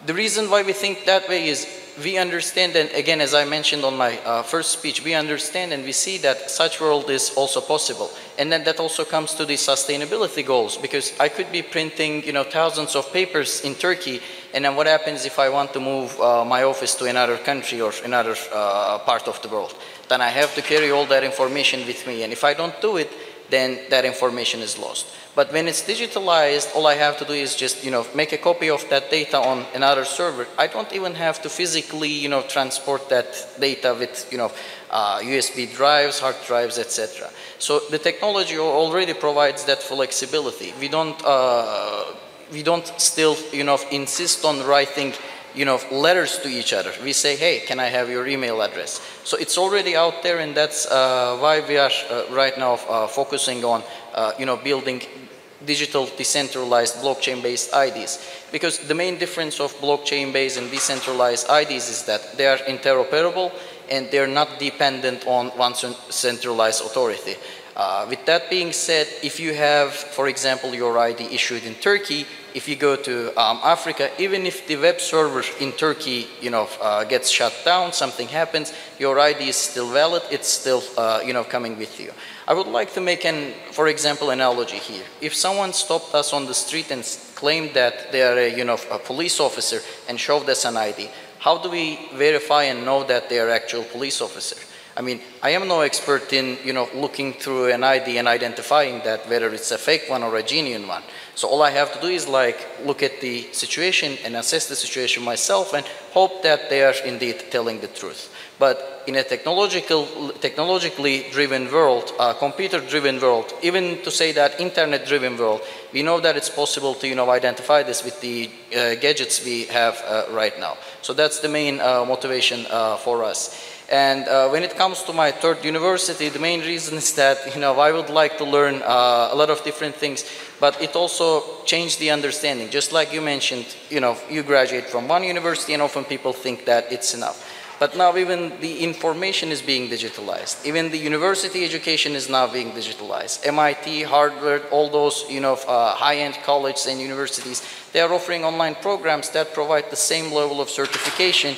The reason why we think that way is we understand, and again, as I mentioned on my first speech, we understand and we see that such world is also possible. And then that also comes to the sustainability goals, because I could be printing, thousands of papers in Turkey, and then what happens if I want to move my office to another country or another part of the world? Then I have to carry all that information with me, and if I don't do it, then that information is lost. But when it's digitalized, all I have to do is just, make a copy of that data on another server. I don't even have to physically, transport that data with, USB drives, hard drives, etc. So the technology already provides that flexibility. We don't still, insist on writing, letters to each other. We say, hey, can I have your email address? So it's already out there, and that's why we are right now focusing on, building digital decentralized blockchain-based IDs. Because the main difference of blockchain-based and decentralized IDs is that they are interoperable and they're not dependent on one centralized authority. With that being said, if you have, for example, your ID issued in Turkey, if you go to Africa, even if the web server in Turkey, gets shut down, something happens, your ID is still valid, it's still, coming with you. I would like to make for example, analogy here. If someone stopped us on the street and claimed that they are a police officer and showed us an ID, how do we verify and know that they are actual police officer? I mean, I am no expert in, looking through an ID and identifying that, whether it's a fake one or a genuine one. So all I have to do is look at the situation and assess the situation myself and hope that they are indeed telling the truth. But in a technologically driven world, computer-driven world, even to say that internet-driven world, we know that it's possible to, identify this with the gadgets we have right now. So that's the main motivation for us. And when it comes to my third university, the main reason is that, I would like to learn a lot of different things, but it also changed the understanding. Just like you mentioned, you graduate from one university and often people think that it's enough. But now even the information is being digitalized. Even the university education is now being digitalized. MIT, Harvard, all those, high-end colleges and universities, they are offering online programs that provide the same level of certification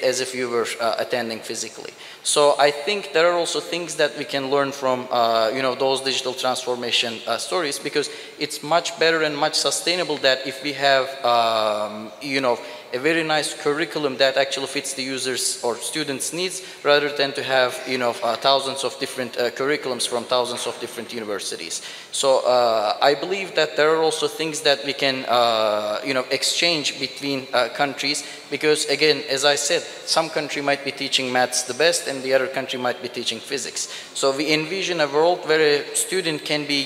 as if you were attending physically. So I think there are also things that we can learn from, those digital transformation stories, because it's much better and much sustainable that if we have, a very nice curriculum that actually fits the users or students' needs, rather than to have, thousands of different curriculums from thousands of different universities. So I believe that there are also things that we can, exchange between countries, because again, as I said, some country might be teaching maths the best and the other country might be teaching physics. So we envision a world where a student can be,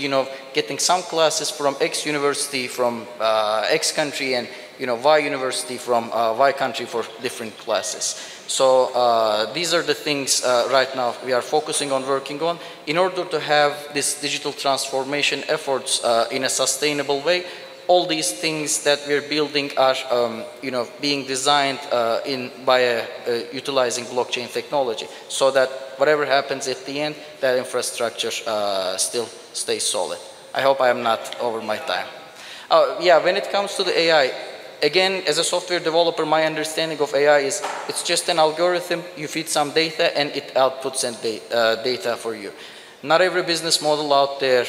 getting some classes from X university from X country and Y university from Y country for different classes. So these are the things right now we are focusing on working on in order to have this digital transformation efforts in a sustainable way. All these things that we're building are being designed by utilizing blockchain technology, so that whatever happens at the end, that infrastructure still stays solid. I hope I am not over my time. When it comes to the AI, again, as a software developer, my understanding of AI is it's just an algorithm, you feed some data and it outputs data for you. Not every business model out there,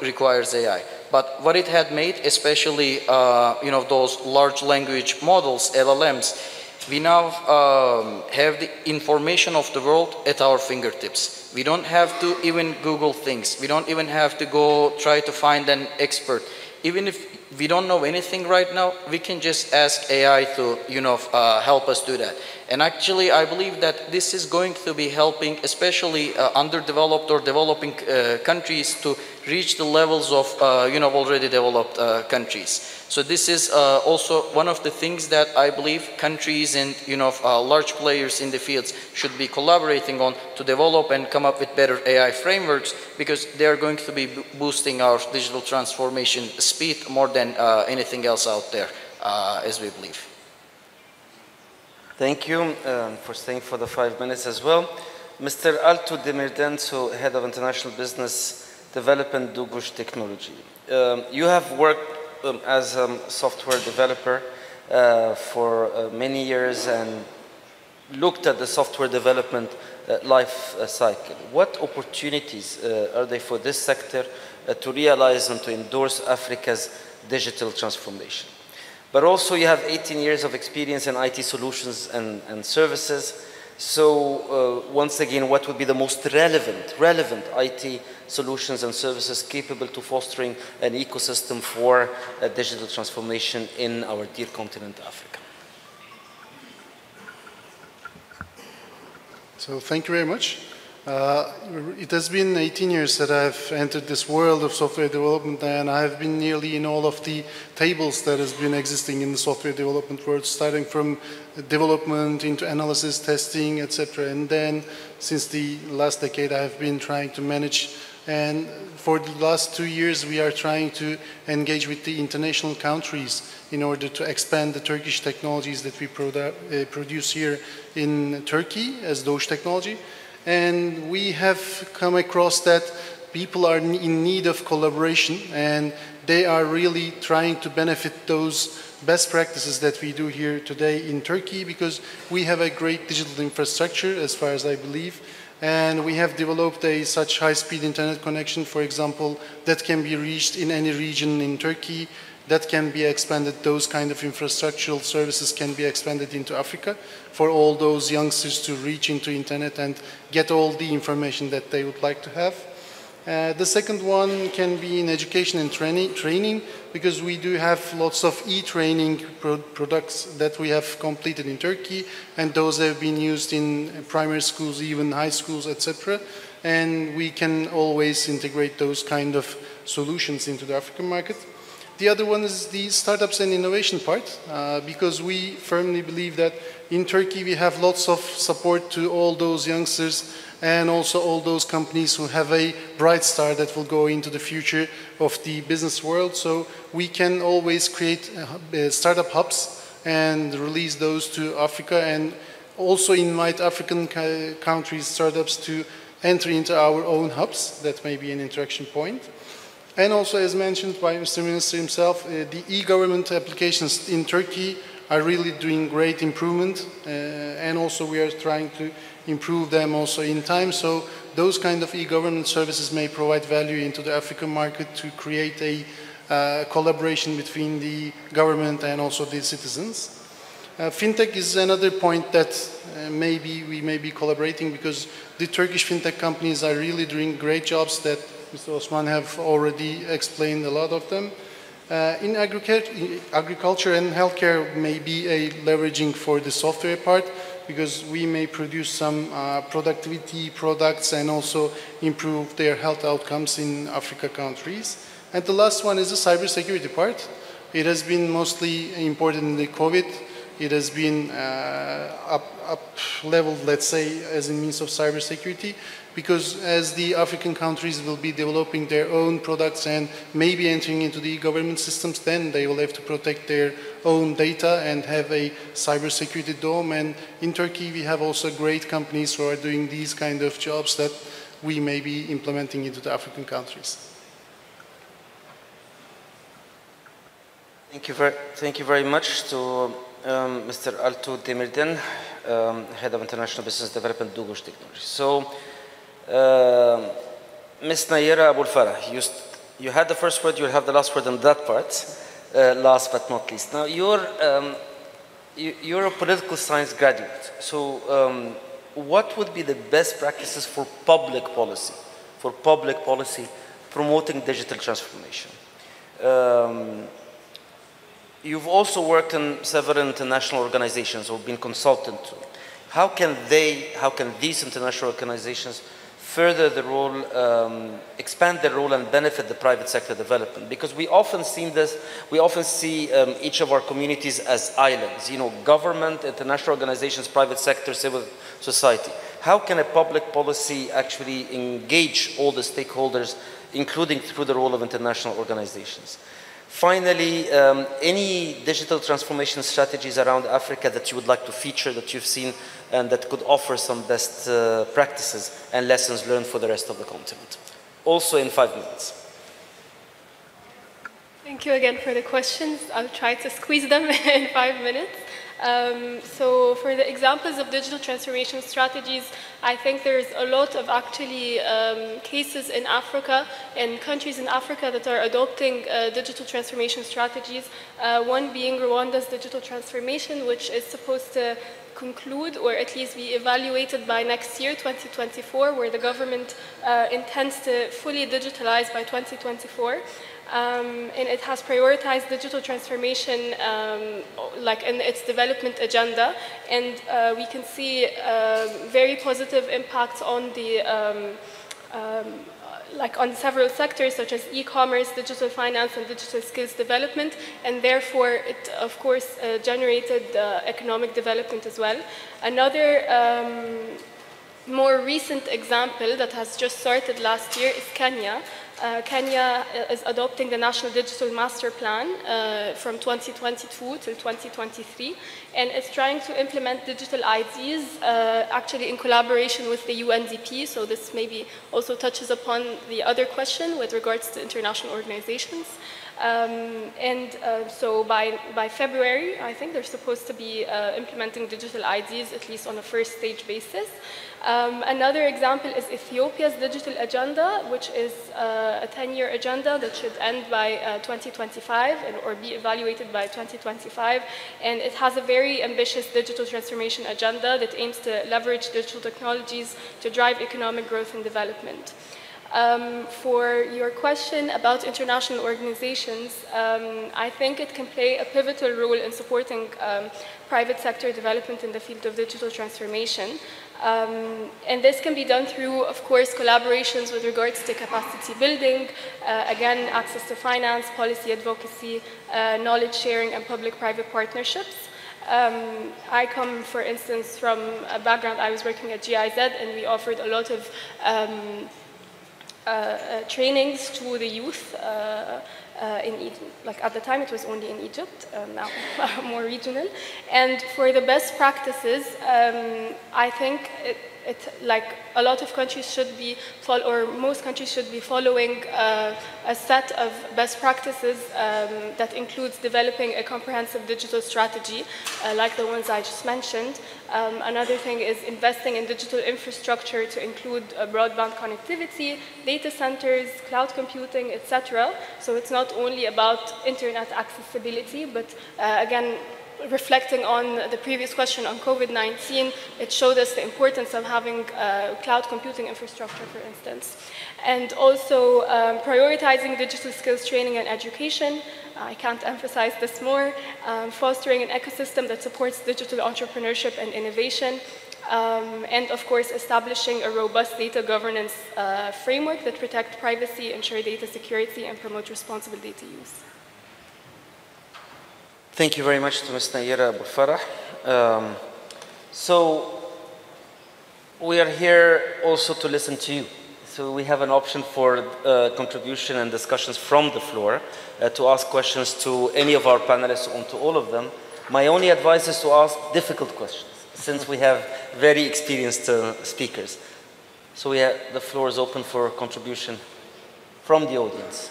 requires AI. But what it had made, especially, those large language models, LLMs, we now have the information of the world at our fingertips. We don't have to even Google things. We don't even have to go try to find an expert. Even if we don't know anything right now, we can just ask AI to, help us do that. And actually, I believe that this is going to be helping, especially underdeveloped or developing countries to reach the levels of, already developed countries. So this is also one of the things that I believe countries and, large players in the fields should be collaborating on to develop and come up with better AI frameworks, because they are going to be boosting our digital transformation speed more than anything else out there, as we believe. Thank you for staying for the 5 minutes as well. Mr. Alto Demirden, so Head of International Business Development, Dugush Technology. You have worked as a software developer for many years, and looked at the software development life cycle, what opportunities are there for this sector to realize and to endorse Africa's digital transformation? But also you have 18 years of experience in IT solutions and services. So once again, what would be the most relevant IT solutions and services capable to fostering an ecosystem for digital transformation in our dear continent, Africa? So thank you very much. It has been 18 years that I've entered this world of software development, and I've been nearly in all of the tables that has been existing in the software development world, starting from development into analysis, testing, etc. And then since the last decade, I've been trying to manage, and for the last 2 years, we are trying to engage with the international countries in order to expand the Turkish technologies that we produce here in Turkey as Doğuş technology. And we have come across that people are in need of collaboration, and they are really trying to benefit those best practices that we do here today in Turkey, because we have a great digital infrastructure, as far as I believe, and we have developed such high-speed internet connection, for example, that can be reached in any region in Turkey, that can be expanded. Those kind of infrastructural services can be expanded into Africa for all those youngsters to reach into internet and get all the information that they would like to have. The second one can be in education and training, because we do have lots of e-training products that we have completed in Turkey, and those have been used in primary schools, even high schools, etc. And we can always integrate those kind of solutions into the African market. The other one is the startups and innovation part, because we firmly believe that in Turkey we have lots of support to all those youngsters and also all those companies who have a bright star that will go into the future of the business world. So we can always create startup hubs and release those to Africa, and also invite African countries, startups, to enter into our own hubs. That may be an interaction point. And also, as mentioned by Mr. Minister himself, the e-government applications in Turkey are really doing great improvement, and also we are trying to improve them also in time. So those kind of e-government services may provide value into the African market to create a collaboration between the government and also the citizens. Fintech is another point that maybe we may be collaborating, because the Turkish fintech companies are really doing great jobs that Mr. Osman have already explained a lot of them. In agriculture and healthcare may be a leveraging for the software part, because we may produce some productivity products and also improve their health outcomes in Africa countries. And the last one is the cybersecurity part. It has been mostly important in the COVID. It has been up-leveled, let's say, as a means of cybersecurity, because as the African countries will be developing their own products and maybe entering into the government systems, then they will have to protect their own data and have a cybersecurity dome. And in Turkey, we have also great companies who are doing these kind of jobs that we may be implementing into the African countries. Thank you very much to Mr. Altu Demirden, Head of International Business Development, Doğuş Technology. So, Ms. Nayera Abul Farah, you had the first word, you'll have the last word on that part, last but not least. Now, you're a political science graduate, so what would be the best practices for public policy promoting digital transformation? You've also worked in several international organizations or been consultant to. How can these international organizations further the role, expand their role and benefit the private sector development? Because we often see each of our communities as islands, you know, government, international organizations, private sector, civil society. How can a public policy actually engage all the stakeholders, including through the role of international organizations? Finally, any digital transformation strategies around Africa that you would like to feature, that you've seen, and that could offer some best practices and lessons learned for the rest of the continent? Also in 5 minutes. Thank you again for the questions. I'll try to squeeze them in 5 minutes. So for the examples of digital transformation strategies, I think there's a lot of actually cases in Africa and countries in Africa that are adopting digital transformation strategies. One being Rwanda's digital transformation, which is supposed to conclude or at least be evaluated by next year, 2024, where the government intends to fully digitalize by 2024. And it has prioritized digital transformation like in its development agenda, and we can see very positive impacts on the like on several sectors such as e-commerce, digital finance, and digital skills development, and therefore it of course generated economic development as well. Another more recent example that has just started last year is Kenya. Kenya is adopting the National Digital Master Plan from 2022 till 2023, and it's trying to implement digital IDs actually in collaboration with the UNDP. So this maybe also touches upon the other question with regards to international organizations. So by February, I think they're supposed to be implementing digital IDs, at least on a first stage basis. Another example is Ethiopia's digital agenda, which is a 10-year agenda that should end by 2025 or be evaluated by 2025. And it has a very ambitious digital transformation agenda that aims to leverage digital technologies to drive economic growth and development. For your question about international organizations, I think it can play a pivotal role in supporting private sector development in the field of digital transformation. And this can be done through, of course, collaborations with regards to capacity building, again, access to finance, policy advocacy, knowledge sharing, and public-private partnerships. I come, for instance, from a background, I was working at GIZ, and we offered a lot of trainings to the youth like at the time it was only in Egypt, now more regional. And for the best practices, I think like a lot of countries should be, or most countries should be following a set of best practices that includes developing a comprehensive digital strategy, like the ones I just mentioned. Another thing is investing in digital infrastructure to include broadband connectivity, data centers, cloud computing, etc. So it's not only about internet accessibility, but again, reflecting on the previous question on COVID-19, it showed us the importance of having cloud computing infrastructure, for instance. And also prioritizing digital skills training and education. I can't emphasize this more. Fostering an ecosystem that supports digital entrepreneurship and innovation. And of course, establishing a robust data governance framework that protects privacy, ensure data security, and promote responsible data use. Thank you very much to Ms. Nayera Abu Farah. So we are here also to listen to you. So we have an option for contribution and discussions from the floor to ask questions to any of our panelists or to all of them. My only advice is to ask difficult questions, since we have very experienced speakers. So the floor is open for contribution from the audience.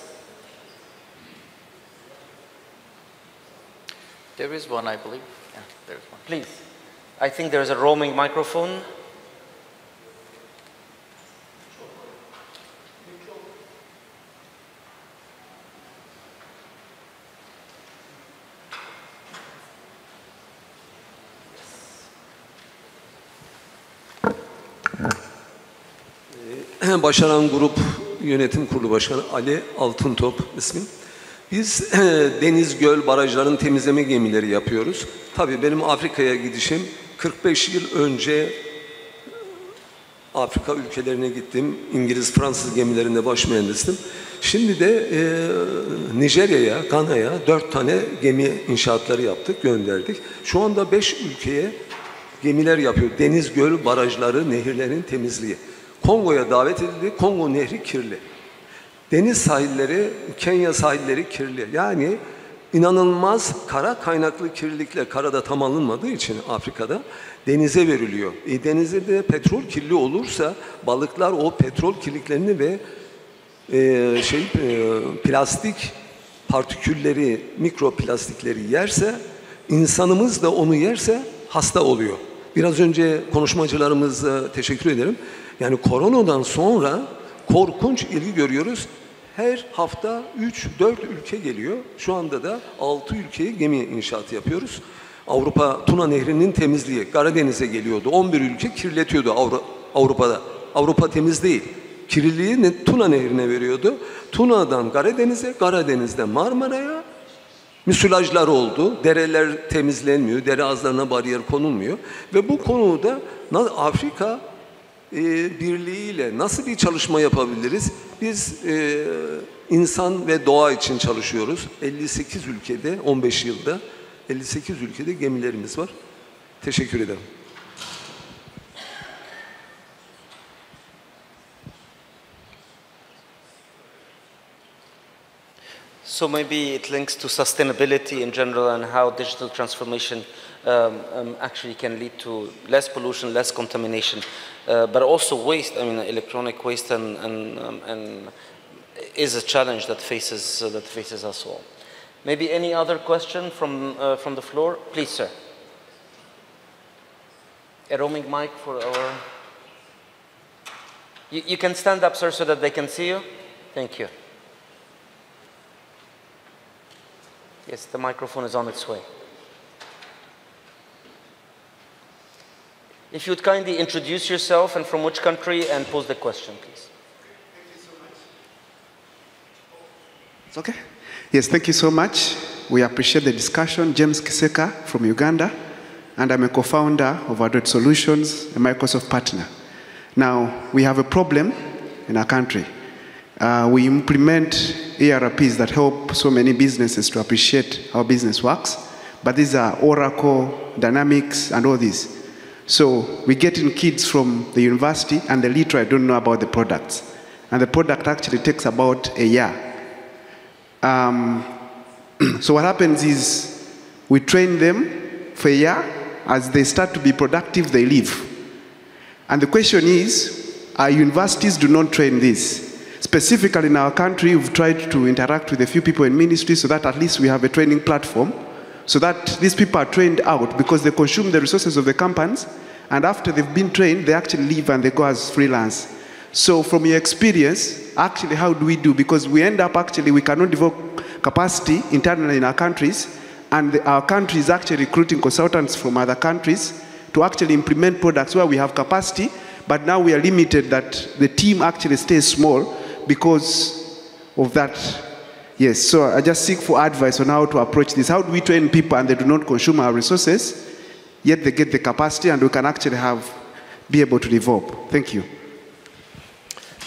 There is one, I believe. Yeah, there is one. Please. I think there is a roaming microphone. Başaran Grup Yönetim Kurulu Başkanı Ali Altıntop ismim. Biz deniz, göl, barajların temizleme gemileri yapıyoruz. Tabii benim Afrika'ya gidişim 45 yıl önce Afrika ülkelerine gittim. İngiliz, Fransız gemilerinde baş mühendistim. Şimdi de Nijerya'ya, Gana'ya 4 tane gemi inşaatları yaptık, gönderdik. Şu anda 5 ülkeye gemiler yapıyor. Deniz, göl, barajları, nehirlerin temizliği. Kongo'ya davet edildi. Kongo nehri kirli. Deniz sahilleri, Kenya sahilleri kirli. Yani inanılmaz kara kaynaklı kirlilikle karada tam alınmadığı için Afrika'da denize veriliyor. Denizde de petrol kirli olursa balıklar o petrol kirliliklerini ve plastik partikülleri, mikroplastikleri yerse insanımız da onu yerse hasta oluyor. Biraz önce konuşmacılarımıza teşekkür ederim. Yani koronadan sonra korkunç ilgi görüyoruz. Her hafta 3-4 ülke geliyor. Şu anda da 6 ülkeye gemi inşaatı yapıyoruz. Avrupa Tuna Nehri'nin temizliği Karadeniz'e geliyordu. 11 ülke kirletiyordu Avrupa'da. Avrupa temiz değil. Kirliliği Tuna Nehri'ne veriyordu. Tuna'dan Karadeniz'e, Karadeniz'den Marmara'ya müsilajlar oldu. Dereler temizlenmiyor. Dere ağızlarına bariyer konulmuyor. Ve bu konuda Afrika birliğiyle nasıl bir çalışma yapabiliriz? Biz insan ve doğa için çalışıyoruz. 58 ülkede, 15 yılda 58 ülkede gemilerimiz var. Teşekkür ederim. So maybe it links to sustainability in general and how digital transformation actually can lead to less pollution, less contamination, but also waste. I mean, electronic waste and is a challenge that faces us all. Maybe any other question from the floor, please, sir. A roaming mic for our. You can stand up, sir, so that they can see you. Thank you. Yes, the microphone is on its way. If you would kindly introduce yourself and from which country and pose the question, please. Thank you so much. It's okay? Yes, thank you so much. We appreciate the discussion. James Kiseka from Uganda, and I'm a co-founder of Adroit Solutions, a Microsoft partner. Now, we have a problem in our country. We implement ERPs that help so many businesses to appreciate how business works, but these are Oracle, Dynamics, and all these. So we get in kids from the university, and they literally don't know about the products. And the product actually takes about a year. So what happens is we train them for a year. As they start to be productive, they leave. And the question is, our universities do not train this. Specifically in our country, we've tried to interact with a few people in ministry so that at least we have a training platform so that these people are trained out because they consume the resources of the companies, and after they've been trained, they actually leave and they go as freelance. So from your experience, actually how do we do? Because we end up actually, we cannot develop capacity internally in our countries, and our country is actually recruiting consultants from other countries to actually implement products where we have capacity, but now we are limited that the team actually stays small because of that. Yes, so I just seek for advice on how to approach this. How do we train people and they do not consume our resources, yet they get the capacity and we can actually be able to develop? Thank you.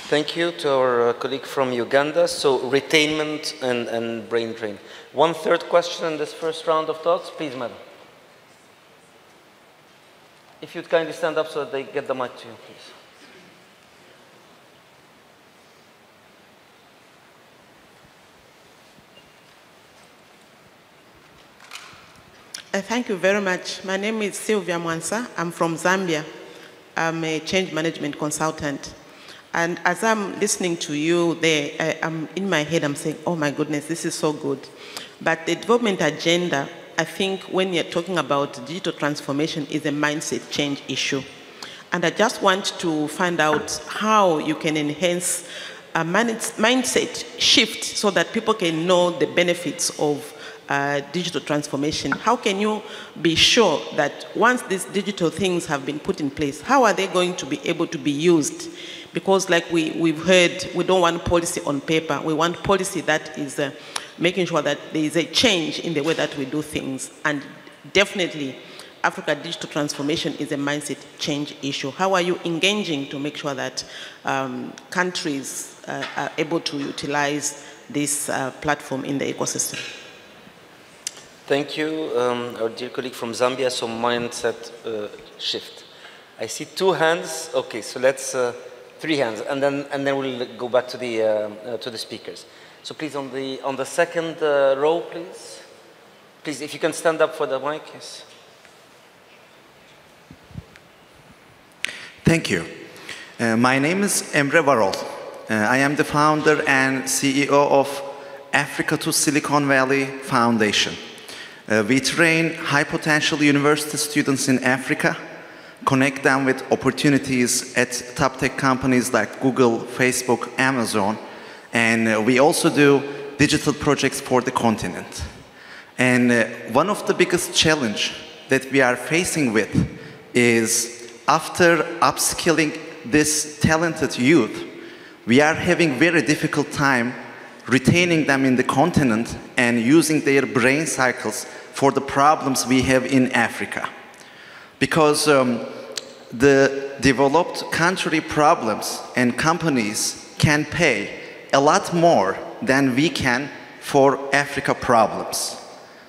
Thank you to our colleague from Uganda. So retainment and brain drain. One third question in this first round of talks, please, madam. If you'd kindly stand up so that they get the mic to you, please. Thank you very much. My name is Sylvia Mwansa. I'm from Zambia. I'm a change management consultant. And as I'm listening to you there, I'm in my head, I'm saying, oh my goodness, this is so good. But the development agenda, I think when you're talking about digital transformation, is a mindset change issue. And I just want to find out how you can enhance a mindset shift so that people can know the benefits of digital transformation. How can you be sure that once these digital things have been put in place, how are they going to be able to be used? Because like we've heard, we don't want policy on paper. We want policy that is making sure that there is a change in the way that we do things. And definitely, Africa Digital Transformation is a mindset change issue. How are you engaging to make sure that countries are able to utilize this platform in the ecosystem? Thank you, our dear colleague from Zambia. So mindset shift. I see two hands. Okay, so let's 3 hands, and then we'll go back to the speakers. So please, on the second row, please. Please, if you can stand up for the mic, yes. Thank you. My name is Emre Varol. I am the founder and CEO of Africa to Silicon Valley Foundation. We train high-potential university students in Africa, connect them with opportunities at top tech companies like Google, Facebook, Amazon, and we also do digital projects for the continent. And one of the biggest challenges that we are facing with is after upskilling this talented youth, we are having very difficult time retaining them in the continent and using their brain cycles for the problems we have in Africa. Because the developed country problems and companies can pay a lot more than we can for Africa problems.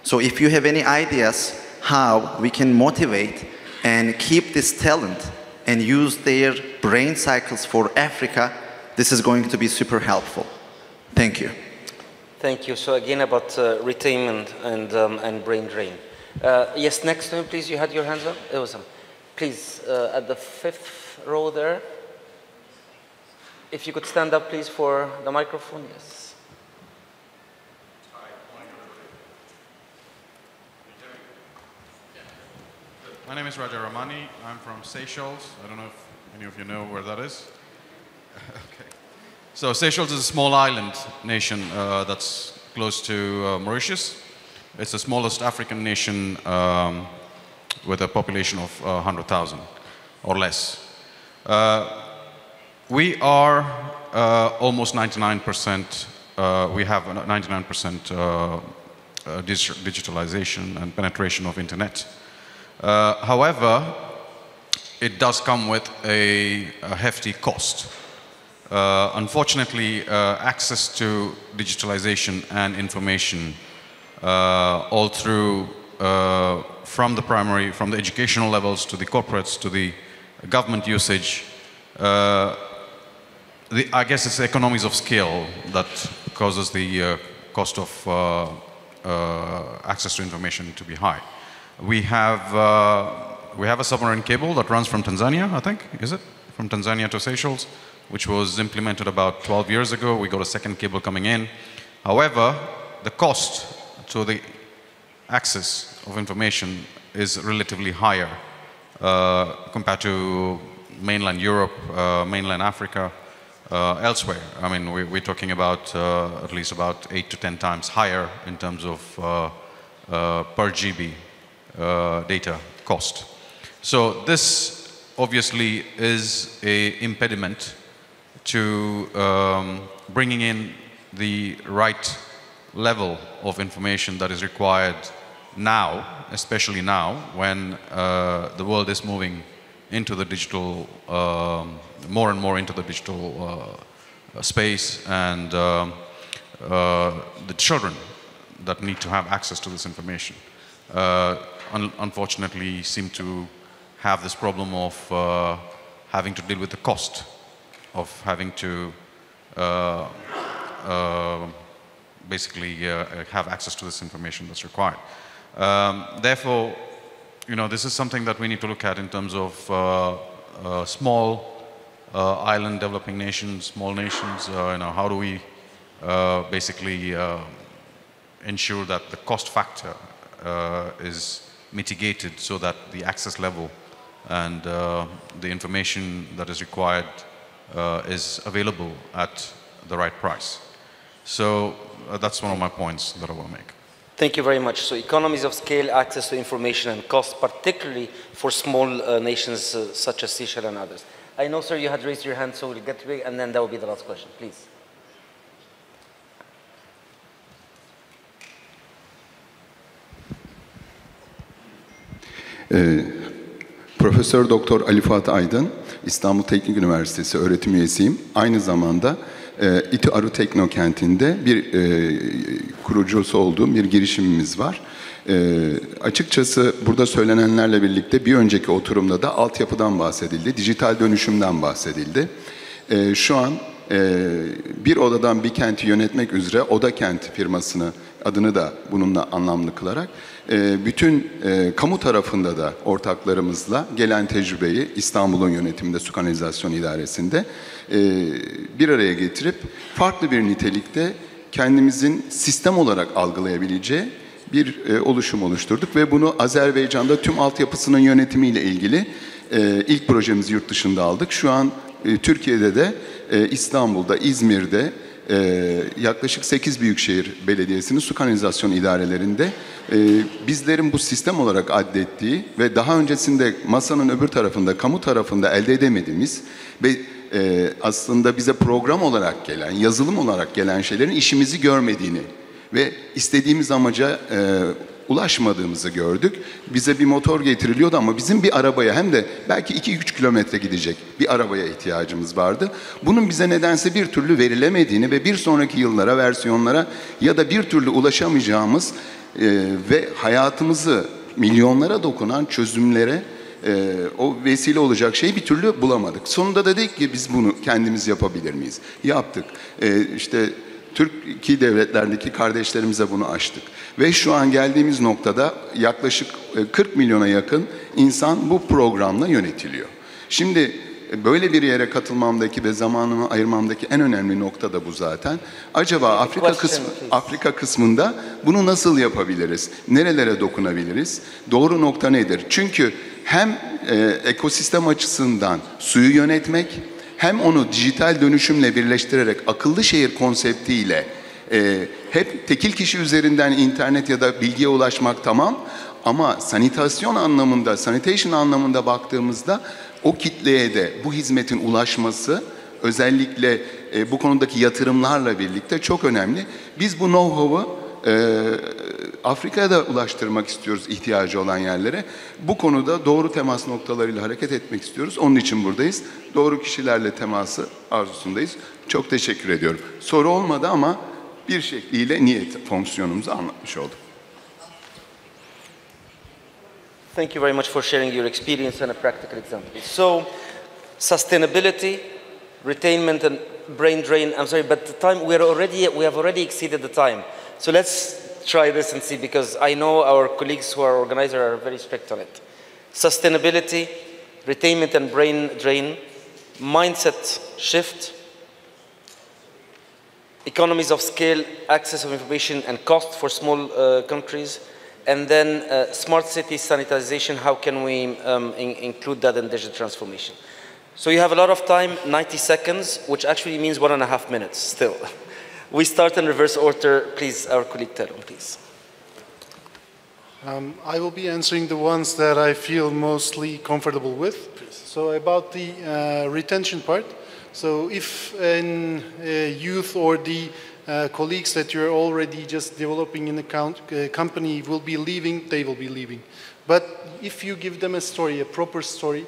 So if you have any ideas how we can motivate and keep this talent and use their brain cycles for Africa, this is going to be super helpful. Thank you. Thank you. So again about retainment and brain drain. Yes, next time, please. You had your hands up. Awesome. Please, at the 5th row there. If you could stand up, please, for the microphone. Yes. My name is Raja Ramani. I'm from Seychelles. I don't know if any of you know where that is. Okay. So Seychelles is a small island nation that's close to Mauritius. It's the smallest African nation with a population of 100,000 or less. We are almost 99%, we have 99% digitalization and penetration of internet. However, it does come with a hefty cost. Unfortunately, access to digitalization and information all through from the educational levels to the corporates to the government usage, I guess it's the economies of scale that causes the cost of access to information to be high. We have a submarine cable that runs from Tanzania, I think, is it? From Tanzania to Seychelles, which was implemented about 12 years ago. We got a second cable coming in. However, the cost to the access of information is relatively higher compared to mainland Europe, mainland Africa, elsewhere. I mean, we're talking about at least about 8 to 10 times higher in terms of per GB data cost. So this obviously is an impediment to bringing in the right level of information that is required now, especially now when the world is moving into the digital, more and more into the digital space, and the children that need to have access to this information unfortunately seem to have this problem of having to deal with the cost of having to basically have access to this information that's required. Therefore, you know, this is something that we need to look at in terms of small island developing nations, small nations. You know, how do we basically ensure that the cost factor is mitigated so that the access level and the information that is required is available at the right price. So that's one of my points that I want to make. Thank you very much. So economies of scale, access to information and cost, particularly for small nations such as Seychelles and others. I know, sir, you had raised your hand, so we'll get to it, and then that will be the last question, please. Profesör Doktor Ali Fuat Aydın, İstanbul Teknik Üniversitesi öğretim üyesiyim. Aynı zamanda İTÜ Arı Teknokenti'nde bir kurucusu olduğum bir girişimimiz var. Açıkçası burada söylenenlerle birlikte bir önceki oturumda da altyapıdan bahsedildi, dijital dönüşümden bahsedildi. Şu an bir odadan bir kenti yönetmek üzere Oda Kent firmasını adını da bununla anlamlı kılarak bütün kamu tarafında da ortaklarımızla gelen tecrübeyi İstanbul'un yönetiminde su kanalizasyon idaresinde bir araya getirip farklı bir nitelikte kendimizin sistem olarak algılayabileceği bir oluşum oluşturduk ve bunu Azerbaycan'da tüm altyapısının yönetimiyle ilgili ilk projemizi yurt dışında aldık. Şu an Türkiye'de de İstanbul'da, İzmir'de yaklaşık 8 büyükşehir belediyesinin su kanalizasyon idarelerinde bizlerin bu sistem olarak addettiği ve daha öncesinde masanın öbür tarafında, kamu tarafında elde edemediğimiz ve aslında bize program olarak gelen, yazılım olarak gelen şeylerin işimizi görmediğini ve istediğimiz amaca ulaşmadığımızı gördük. Bize bir motor getiriliyordu ama bizim bir arabaya, hem de belki 2-3 kilometre gidecek bir arabaya ihtiyacımız vardı. Bunun bize nedense bir türlü verilemediğini ve bir sonraki yıllara, versiyonlara ya da bir türlü ulaşamayacağımız ve hayatımızı milyonlara dokunan çözümlere o vesile olacak şeyi bir türlü bulamadık. Sonunda da dedik ki biz bunu kendimiz yapabilir miyiz? Yaptık. İşte Türkiye devletlerdeki kardeşlerimize bunu açtık. Ve şu an geldiğimiz noktada yaklaşık 40 milyona yakın insan bu programla yönetiliyor. Şimdi böyle bir yere katılmamdaki ve zamanımı ayırmamdaki en önemli nokta da bu zaten. Acaba Afrika kısmında bunu nasıl yapabiliriz? Nerelere dokunabiliriz? Doğru nokta nedir? Çünkü hem ekosistem açısından suyu yönetmek, hem onu dijital dönüşümle birleştirerek akıllı şehir konseptiyle hep tekil kişi üzerinden internet ya da bilgiye ulaşmak tamam, ama sanitasyon anlamında, sanitation anlamında baktığımızda o kitleye de bu hizmetin ulaşması özellikle bu konudaki yatırımlarla birlikte çok önemli. Biz bu know-how'u Afrika'ya da ulaştırmak istiyoruz, ihtiyacı olan yerlere. Bu konuda doğru temas noktalarıyla hareket etmek istiyoruz. Onun için buradayız. Doğru kişilerle teması arzusundayız. Çok teşekkür ediyorum. Soru olmadı ama bir şekliyle niyet fonksiyonumuzu anlatmış olduk. Thank you very much for sharing your experience and a practical example. So, sustainability, retainment and brain drain. I'm sorry, but the time we have already exceeded the time. So let's try this and see, because I know our colleagues who are organizers are very strict on it. Sustainability, retainment and brain drain, mindset shift, economies of scale, access of information and cost for small countries, and then smart city sanitization. How can we include that in digital transformation? So you have a lot of time, 90 seconds, which actually means 1.5 minutes still. We start in reverse order. Please, our colleague Terun, please. I will be answering the ones that I feel mostly comfortable with. So about the retention part. So if youth or the colleagues that you're already just developing in a company will be leaving, they will be leaving. But if you give them a story, a proper story,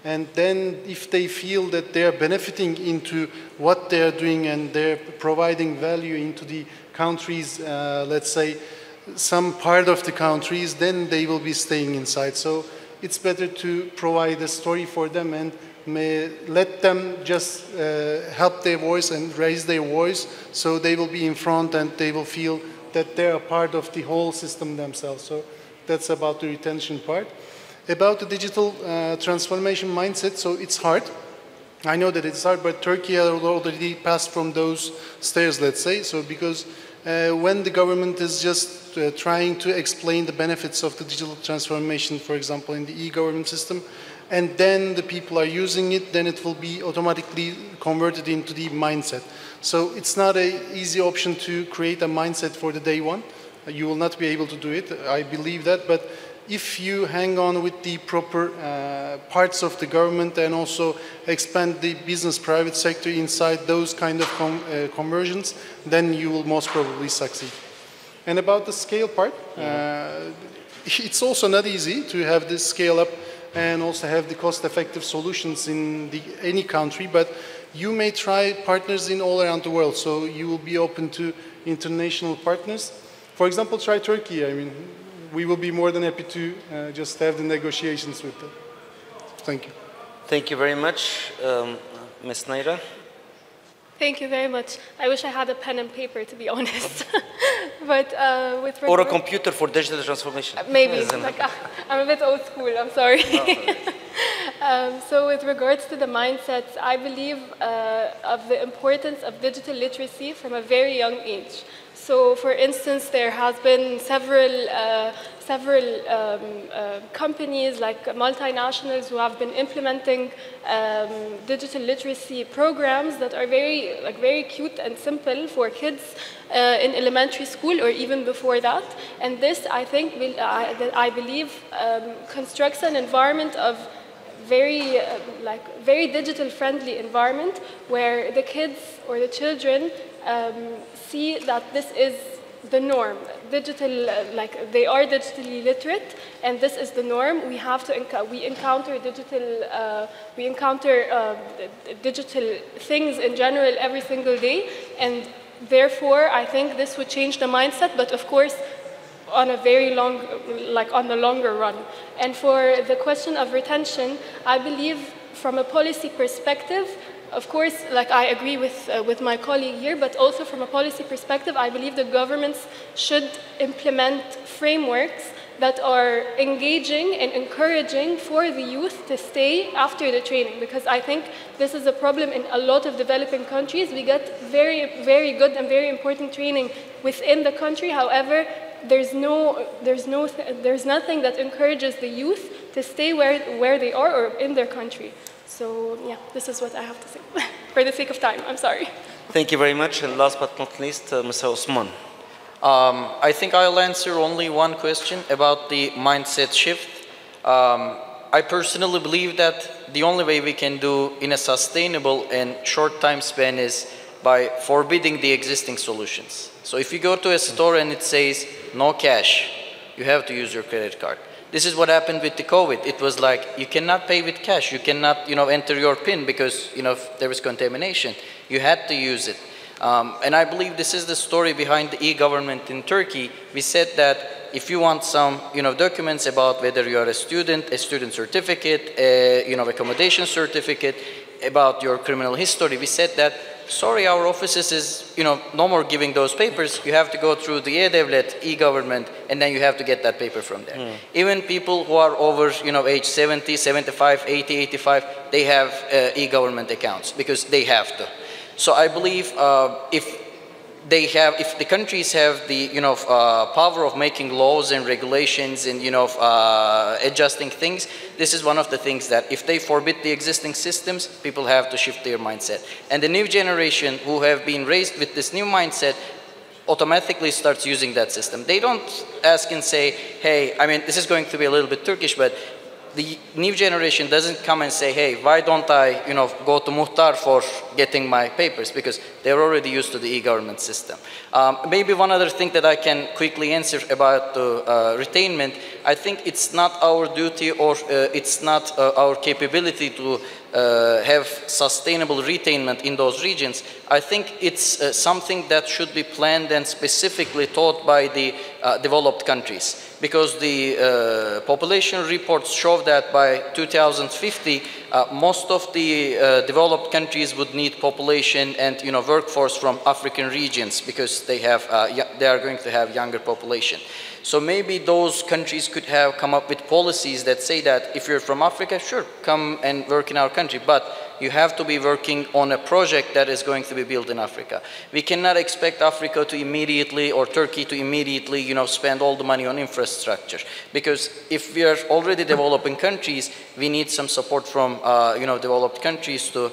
and then if they feel that they are benefiting into what they are doing and they're providing value into the countries, let's say some part of the countries, then they will be staying inside. So it's better to provide a story for them and let them just help their voice and raise their voice, so they will be in front and they will feel that they are part of the whole system themselves. So that's about the retention part. About the digital transformation mindset, so it's hard. I know that it's hard, but Turkey has already passed from those stairs, let's say. So because when the government is just trying to explain the benefits of the digital transformation, for example, in the e-government system, and then the people are using it, then it will be automatically converted into the mindset. So it's not an easy option to create a mindset for the day one. You will not be able to do it, I believe that, but if you hang on with the proper parts of the government and also expand the business private sector inside those kind of conversions, then you will most probably succeed. And about the scale part, it's also not easy to have this scale up and also have the cost-effective solutions in any country, but you may try partners in all around the world, so you will be open to international partners. For example, try Turkey. I mean, we will be more than happy to just have the negotiations with them. Thank you. Thank you very much, Ms. Naira. Thank you very much. I wish I had a pen and paper, to be honest. But with or a computer for digital transformation. Maybe. Like, I'm a bit old school, I'm sorry. So with regards to the mindsets, I believe of the importance of digital literacy from a very young age. So, for instance, there has been several companies, like multinationals, who have been implementing digital literacy programs that are very cute and simple for kids in elementary school or even before that. And this, I think, I believe, constructs an environment of very digital friendly environment where the kids or the children see that this is the norm. They are digitally literate, and this is the norm. We encounter digital things in general every single day, and therefore I think this would change the mindset. But of course, on a very long, on the longer run. And for the question of retention, I believe from a policy perspective, of course, I agree with my colleague here, but also from a policy perspective, I believe the governments should implement frameworks that are engaging and encouraging for the youth to stay after the training, because I think this is a problem in a lot of developing countries. We get very, very good and very important training within the country. However, there's nothing that encourages the youth to stay where they are or in their country. So yeah, this is what I have to say. For the sake of time, I'm sorry. Thank you very much. And last but not least, Mr. Osman. I think I'll answer only one question about the mindset shift. I personally believe that the only way we can do in a sustainable and short time span is by forbidding the existing solutions. So if you go to a store and it says no cash, you have to use your credit card. This is what happened with the COVID. It was like, you cannot pay with cash. You cannot, enter your PIN because, there was contamination. You had to use it. And I believe this is the story behind the e-government in Turkey. We said that if you want some, documents about whether you are a student certificate, accommodation certificate, about your criminal history, we said that, sorry, our offices is, no more giving those papers. You have to go through the e-devlet, e-government, and then you have to get that paper from there. Even people who are over, age 70, 75, 80, 85, they have e-government accounts because they have to. So I believe if the countries have the power of making laws and regulations and adjusting things, this is one of the things that if they forbid the existing systems, people have to shift their mindset. And the new generation who have been raised with this new mindset automatically starts using that system. They don't ask and say, hey, this is going to be a little bit Turkish, but the new generation doesn't come and say, hey, why don't I, go to Muhtar for getting my papers? Because they're already used to the e-government system. Maybe one other thing that I can quickly answer about the retainment, I think it's not our duty or it's not our capability to have sustainable retainment in those regions. I think it's something that should be planned and specifically taught by the developed countries. Because the population reports show that by 2050, most of the developed countries would need population and workforce from African regions because they are going to have younger population. So maybe those countries could have come up with policies that say that if you're from Africa, sure, come and work in our country, but you have to be working on a project that is going to be built in Africa. We cannot expect Africa to immediately, or Turkey to immediately, spend all the money on infrastructure. Because if we are already developing countries, we need some support from, developed countries to,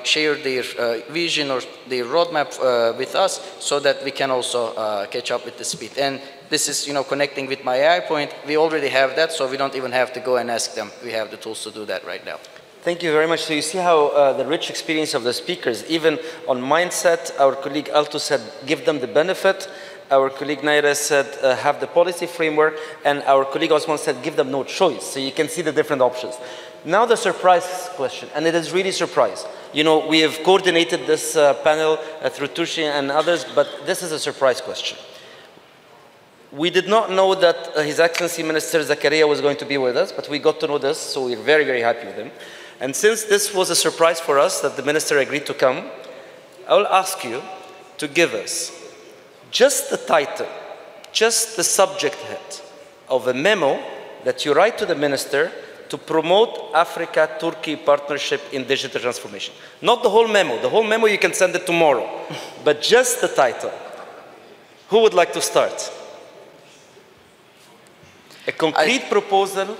share their vision or their roadmap with us so that we can also catch up with the speed. And this is, connecting with my AI point. We already have that, so we don't even have to go and ask them. We have the tools to do that right now. Thank you very much. So you see how the rich experience of the speakers, even on mindset, our colleague Alto said, give them the benefit. Our colleague Naira said, have the policy framework. And our colleague Osman said, give them no choice. So you can see the different options. Now the surprise question, and it is really surprise. We have coordinated this panel through Tushi and others, but this is a surprise question. We did not know that His Excellency Minister Zakaria was going to be with us, but we got to know this, so we're very, very happy with him. And since this was a surprise for us that the Minister agreed to come, I will ask you to give us just the title, just the subject head of a memo that you write to the Minister to promote Africa-Turkey partnership in digital transformation. Not the whole memo. The whole memo you can send it tomorrow, but just the title. Who would like to start? A concrete proposal.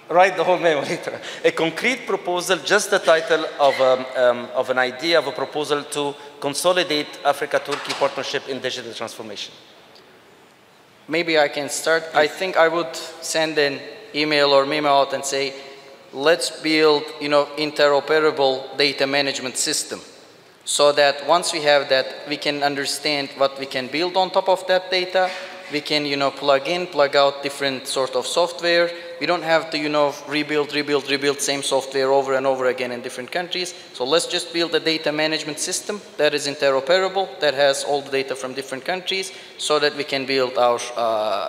Write the whole memo later. A concrete proposal, just the title of an idea of a proposal to consolidate Africa-Turkey partnership in digital transformation. Maybe I can start. I think I would send an email or memo out and say, let's build, interoperable data management system, so that once we have that, we can understand what we can build on top of that data. We can, plug in, plug out different sort of software. We don't have to, rebuild same software over and over again in different countries. So let's just build a data management system that is interoperable, that has all the data from different countries, so that we can build our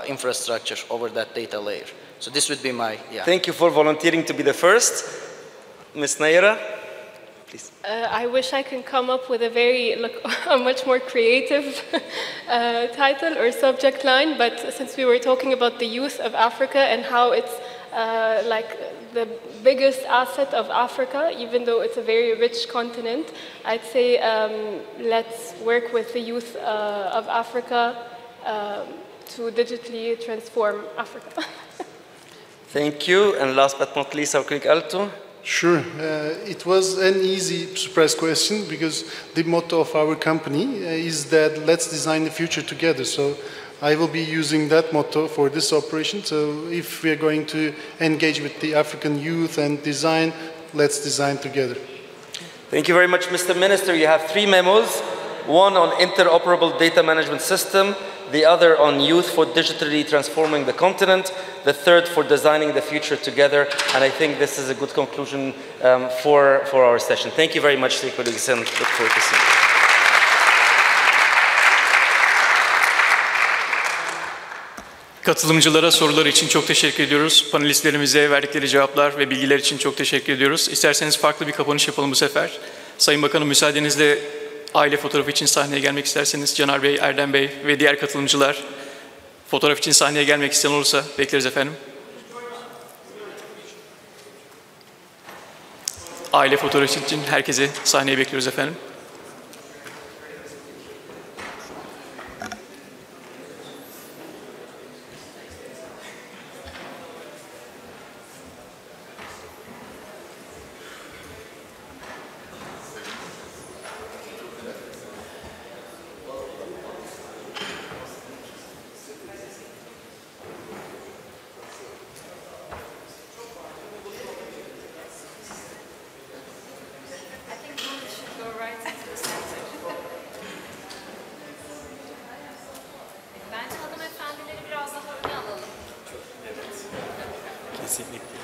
infrastructure over that data layer. So this would be my, Thank you for volunteering to be the first. Ms. Naira, please. I wish I could come up with a much more creative title or subject line, but since we were talking about the youth of Africa and how it's like the biggest asset of Africa, even though it's a very rich continent, I'd say let's work with the youth of Africa to digitally transform Africa. Thank you. And last but not least, our colleague Alto. Sure. It was an easy surprise question because the motto of our company is that let's design the future together. So I will be using that motto for this operation. So if we are going to engage with the African youth and design, let's design together. Thank you very much, Mr. Minister. You have 3 memos, one on interoperable data management system, the other on youth for digitally transforming the continent, the third for designing the future together, and I think this is a good conclusion for our session. Thank you very much, dear colleagues, and look forward to seeing you. Katılımcılara sorular için çok teşekkür ediyoruz. Panelistlerimize verdikleri cevaplar ve bilgiler için çok teşekkür ediyoruz. İsterseniz farklı bir kapanış yapalım bu sefer. Sayın Bakanım, müsaadenizle aile fotoğrafı için sahneye gelmek isterseniz Caner Bey, Erdem Bey ve diğer katılımcılar fotoğraf için sahneye gelmek isteyen olursa bekleriz efendim. Aile fotoğrafı için herkese sahneye bekliyoruz efendim. Kesinlikle.